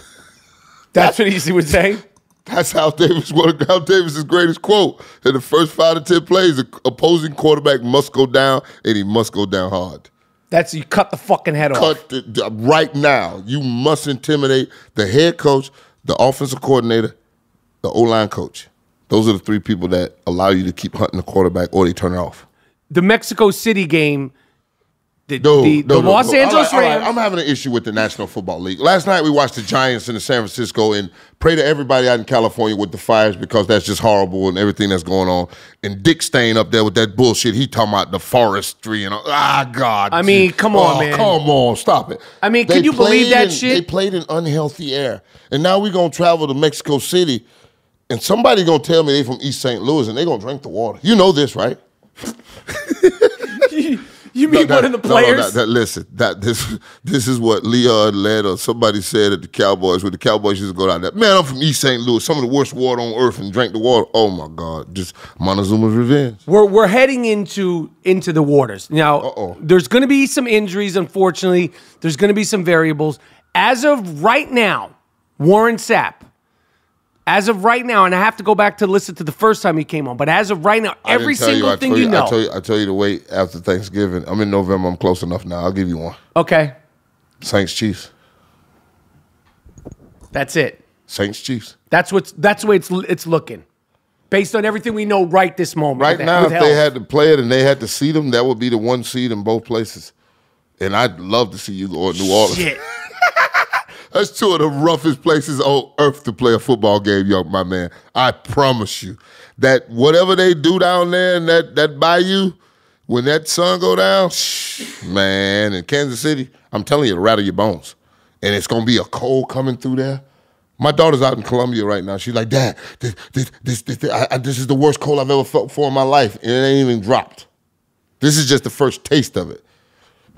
That's what he was saying? That's Al Davis, one of Al Davis' greatest quote. In the first 5 to 10 plays, the opposing quarterback must go down, and he must go down hard. That's you cut the fucking head off. Right now. You must intimidate the head coach, the offensive coordinator, the O-line coach. Those are the 3 people that allow you to keep hunting the quarterback or they turn it off. The Mexico City game, the Los Angeles Rams. I'm having an issue with the National Football League. Last night we watched the Giants in the San Francisco and pray to everybody out in California with the fires because that's just horrible and everything that's going on. And Dick Stain up there with that bullshit. He talking about the forestry and God. I mean, come on, man. Come on, stop it. I mean, can you believe that shit? They played in unhealthy air. And now we're going to travel to Mexico City and somebody going to tell me they from East St. Louis and they going to drink the water. You know this, right? You mean one of the players? Listen, this is what Leon led or somebody said at the Cowboys when the Cowboys used to go down there. Man, I'm from East St. Louis, some of the worst water on earth, and drank the water. Oh my God, just Montezuma's revenge. We're heading into the waters now. There's going to be some injuries, unfortunately. There's going to be some variables. As of right now, Warren Sapp. As of right now, and I have to go back to listen to the first time he came on, but as of right now, every single thing you know. I tell you to wait after Thanksgiving. I'm in November. I'm close enough now. I'll give you one. Okay. Saints Chiefs. That's it. Saints Chiefs. That's the way it's looking, based on everything we know right this moment. Right now, if they had to play it and they had to seed them, that would be the one seed in both places. And I'd love to see you go to New Orleans. Shit. That's two of the roughest places on earth to play a football game, my man. I promise you that whatever they do down there in that bayou, when that sun go down, man, in Kansas City, I'm telling you, it'll rattle your bones. And it's going to be a cold coming through there. My daughter's out in Columbia right now. She's like, Dad, this is the worst cold I've ever felt before in my life, and it ain't even dropped. This is just the first taste of it.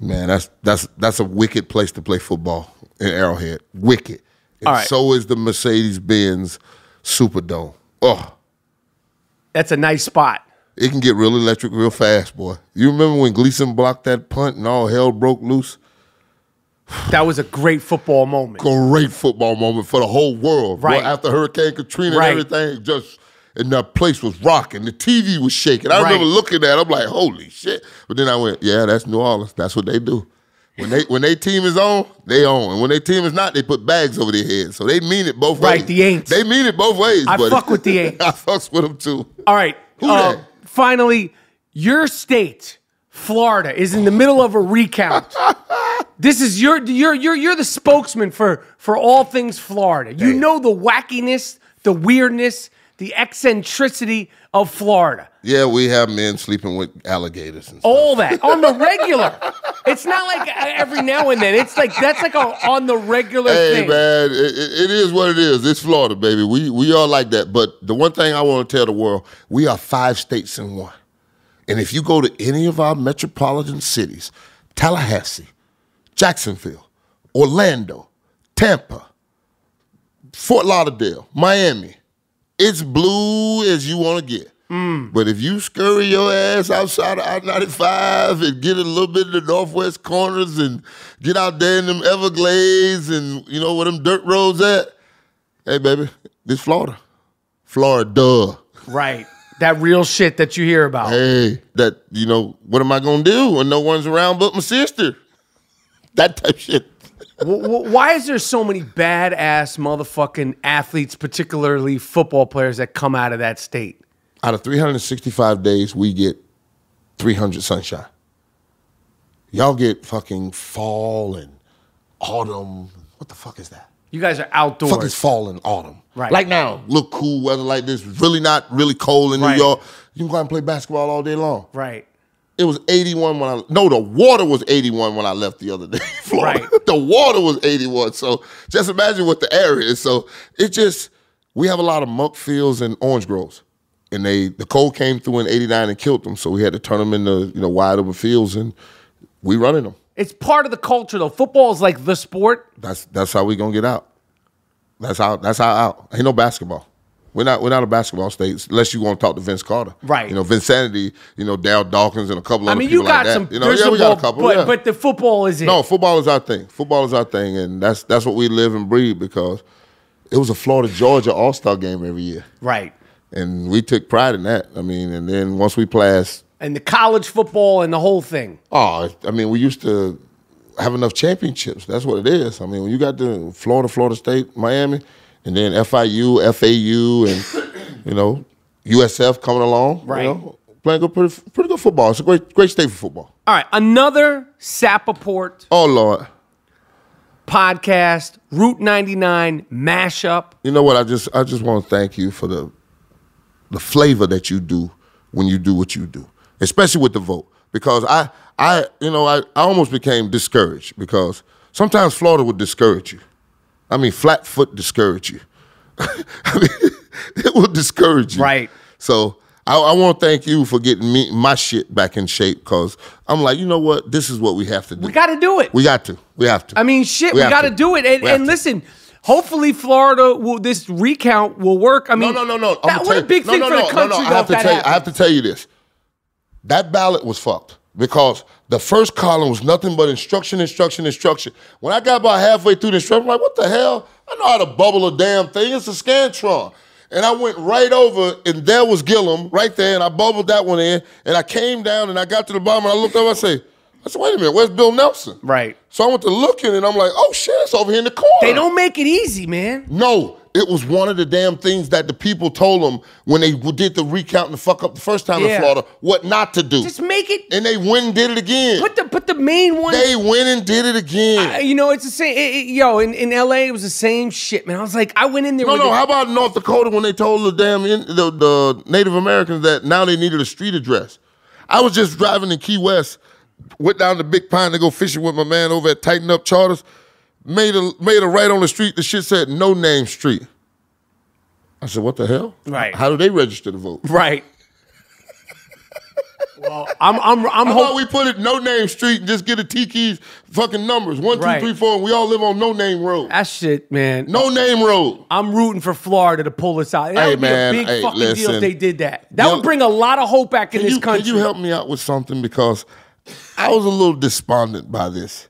Man, that's a wicked place to play football in Arrowhead. Wicked. And all right. So is the Mercedes-Benz Superdome. Oh. That's a nice spot. It can get real electric real fast, boy. You remember when Gleason blocked that punt and all hell broke loose? That was a great football moment. Great football moment for the whole world. Right. Boy, after Hurricane Katrina and everything, and that place was rocking. The TV was shaking. I remember looking at it. I'm like, holy shit. But then I went, yeah, that's New Orleans. That's what they do. When they team is on, they own. And when their team is not, they put bags over their heads. So they mean it both ways. Right, the Aints. They mean it both ways. I fuck with the Aints. I fucks with them too. All right. Finally, your state, Florida, is in the middle of a recount. This is you're the spokesman for all things Florida. You know the wackiness, the weirdness, the eccentricity of Florida. Yeah, we have men sleeping with alligators and stuff. All that on the regular. It's not like every now and then. It's like that's like on the regular thing. Hey man, it is what it is. It's Florida, baby. We are like that. But the one thing I want to tell the world, we are 5 states in one. And if you go to any of our metropolitan cities, Tallahassee, Jacksonville, Orlando, Tampa, Fort Lauderdale, Miami, it's blue as you want to get. But if you scurry your ass outside of I-95 and get a little bit of the northwest corners and get out there in them Everglades and, you know, where them dirt roads at, hey, baby, this Florida. Florida. Right. That real shit that you hear about. Hey, that, you know, what am I going to do when no one's around but my sister? That type of shit. Why is there so many badass motherfucking athletes, particularly football players, that come out of that state? Out of 365 days, we get 300 sunshine. Y'all get fucking fall and autumn. What the fuck is that? You guys are outdoors. Fuck is fall and autumn. Right. Like now, look cool weather like this. Really not really cold in New York. You can go out and play basketball all day long. Right. It was 81 the water was 81 when I left the other day. Florida. Right. The water was 81. So just imagine what the air is. So we have a lot of muck fields and orange groves. And the cold came through in 89 and killed them. So we had to turn them into, wide open fields, and we running them. It's part of the culture, though. Football is like the sport. That's how we gonna get out. That's how out. Ain't no basketball. We're not a basketball state unless you want to talk to Vince Carter. Right. Vincenity, Darryl Dawkins and a couple other people you got like that. some. We got a couple. But the football is it. No, football is our thing. Football is our thing, and that's what we live and breathe because it was a Florida-Georgia All-Star game every year. Right. And we took pride in that. And then once we passed. And the college football and the whole thing. Oh, we used to have enough championships. That's what it is. When you got the Florida State, Miami, and then FIU, FAU, and, USF coming along. Right. Playing pretty good football. It's a great state for football. All right. Another Rapaport. Oh, Lord. Podcast, Route 99 mashup. You know what? I just want to thank you for the flavor that you do when you do what you do, especially with the vote. Because I almost became discouraged because sometimes Florida would discourage you. Flat foot discourage you. It will discourage you. Right. So I want to thank you for getting my shit back in shape, because I'm like, you know what? This is what we have to do. We got to do it. We got to. We have to. I mean, shit, we got to do it. And listen, hopefully Florida this recount will work. I mean, no. What a big thing for the country. I have to tell you this. That ballot was fucked, because the first column was nothing but instruction. When I got about halfway through the instruction, I'm like, what the hell? I know how to bubble a damn thing. It's a Scantron. And I went right over, and there was Gillum right there, and I bubbled that one in, and I came down, and I got to the bottom, and I looked up, I said, wait a minute, where's Bill Nelson? Right. So I went to looking, and I'm like, oh shit, it's over here in the corner. They don't make it easy, man. No, it was one of the damn things that the people told them when they did the recount and the fuck up the first time in Florida, what not to do. Just make it. And they went and did it again. Put the main one. They went and did it again. You know, it's the same. In LA, it was the same shit, man. I was like, I went in there. How about North Dakota when they told the damn the Native Americans that now they needed a street address? I was just driving in Key West, went down to Big Pine to go fishing with my man over at Tighten Up Charters. Made a right on the street. The shit said no name street. I said, what the hell? Right. How do they register to vote? Right. Well, I'm How about we put it no name street and just get a Tiki's fucking numbers 1, 2, 3, 4, and we all live on no name road. That shit, man. No name road. I'm rooting for Florida to pull this out. That would be a big fucking deal if they did that. That would bring a lot of hope back in this country. Can you help me out with something, because I was a little despondent by this.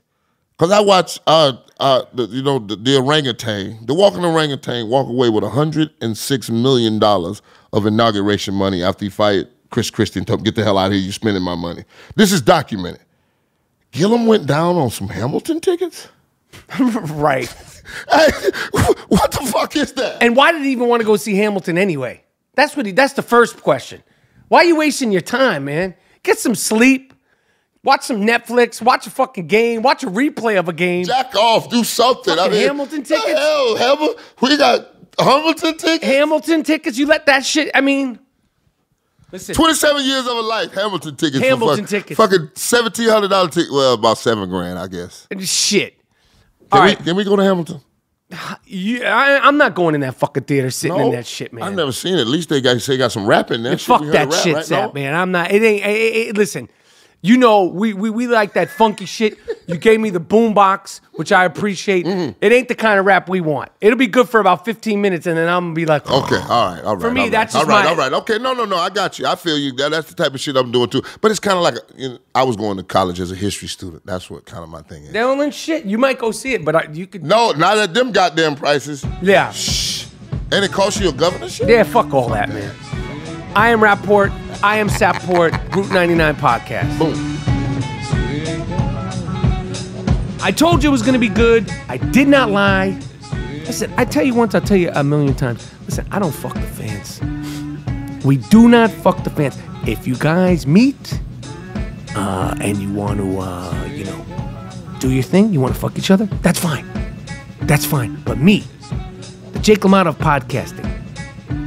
Because I watched, the orangutan, the walking orangutan walk away with $106 million of inauguration money after he fired Chris Christie and told him, get the hell out of here, you're spending my money. This is documented. Gillum went down on some Hamilton tickets? Right. Hey, what the fuck is that? And why did he even want to go see Hamilton anyway? That's the first question. Why are you wasting your time, man? Get some sleep. Watch some Netflix. Watch a fucking game. Watch a replay of a game. Jack off. Do something. Hamilton tickets. Hell, we got Hamilton tickets. Hamilton tickets. You let that shit. I mean, listen. 27 years of a life. Hamilton tickets. Hamilton tickets. Fucking $1,700 ticket. Well, about $7,000, I guess. Shit. Can we go to Hamilton? Yeah, I'm not going in that fucking theater sitting in that shit, man. I've never seen it. At least they got some rap in there. Fuck that shit, Sapp, man. I'm not. It ain't. Listen. You know, we like that funky shit. You gave me the boombox, which I appreciate. It ain't the kind of rap we want. It'll be good for about 15 minutes, and then I'm gonna be like, okay, all right. For me, that's just all right. Okay, no, I got you. I feel you. That's the type of shit I'm doing too. But it's kind of like I was going to college as a history student. That's what kind of my thing is. Well, then shit, you might go see it, but you could. No, not at them goddamn prices. Yeah. Shh. And it costs you a governorship? Yeah, fuck all that, man. I am Rapaport. I am Sapport. Route 99 podcast. Boom. I told you it was going to be good. I did not lie. Listen, I tell you once, I'll tell you a million times. Listen, I don't fuck the fans. We do not fuck the fans. If you guys meet and you want to, do your thing, you want to fuck each other, that's fine. That's fine. But me, the Jake LaMotta of podcasting,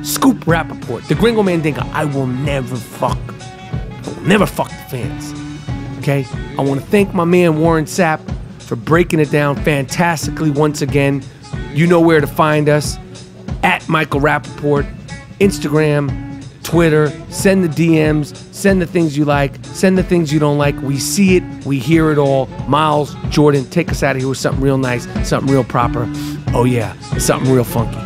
Scoop Rapaport, the Gringo Mandingo, I will never fuck the fans. Okay? I want to thank my man Warren Sapp for breaking it down fantastically once again. You know where to find us. At Michael Rapaport, Instagram, Twitter. Send the DMs. Send the things you like. Send the things you don't like. We see it. We hear it all. Miles, Jordan, take us out of here with something real nice, something real proper. Oh yeah, something real funky.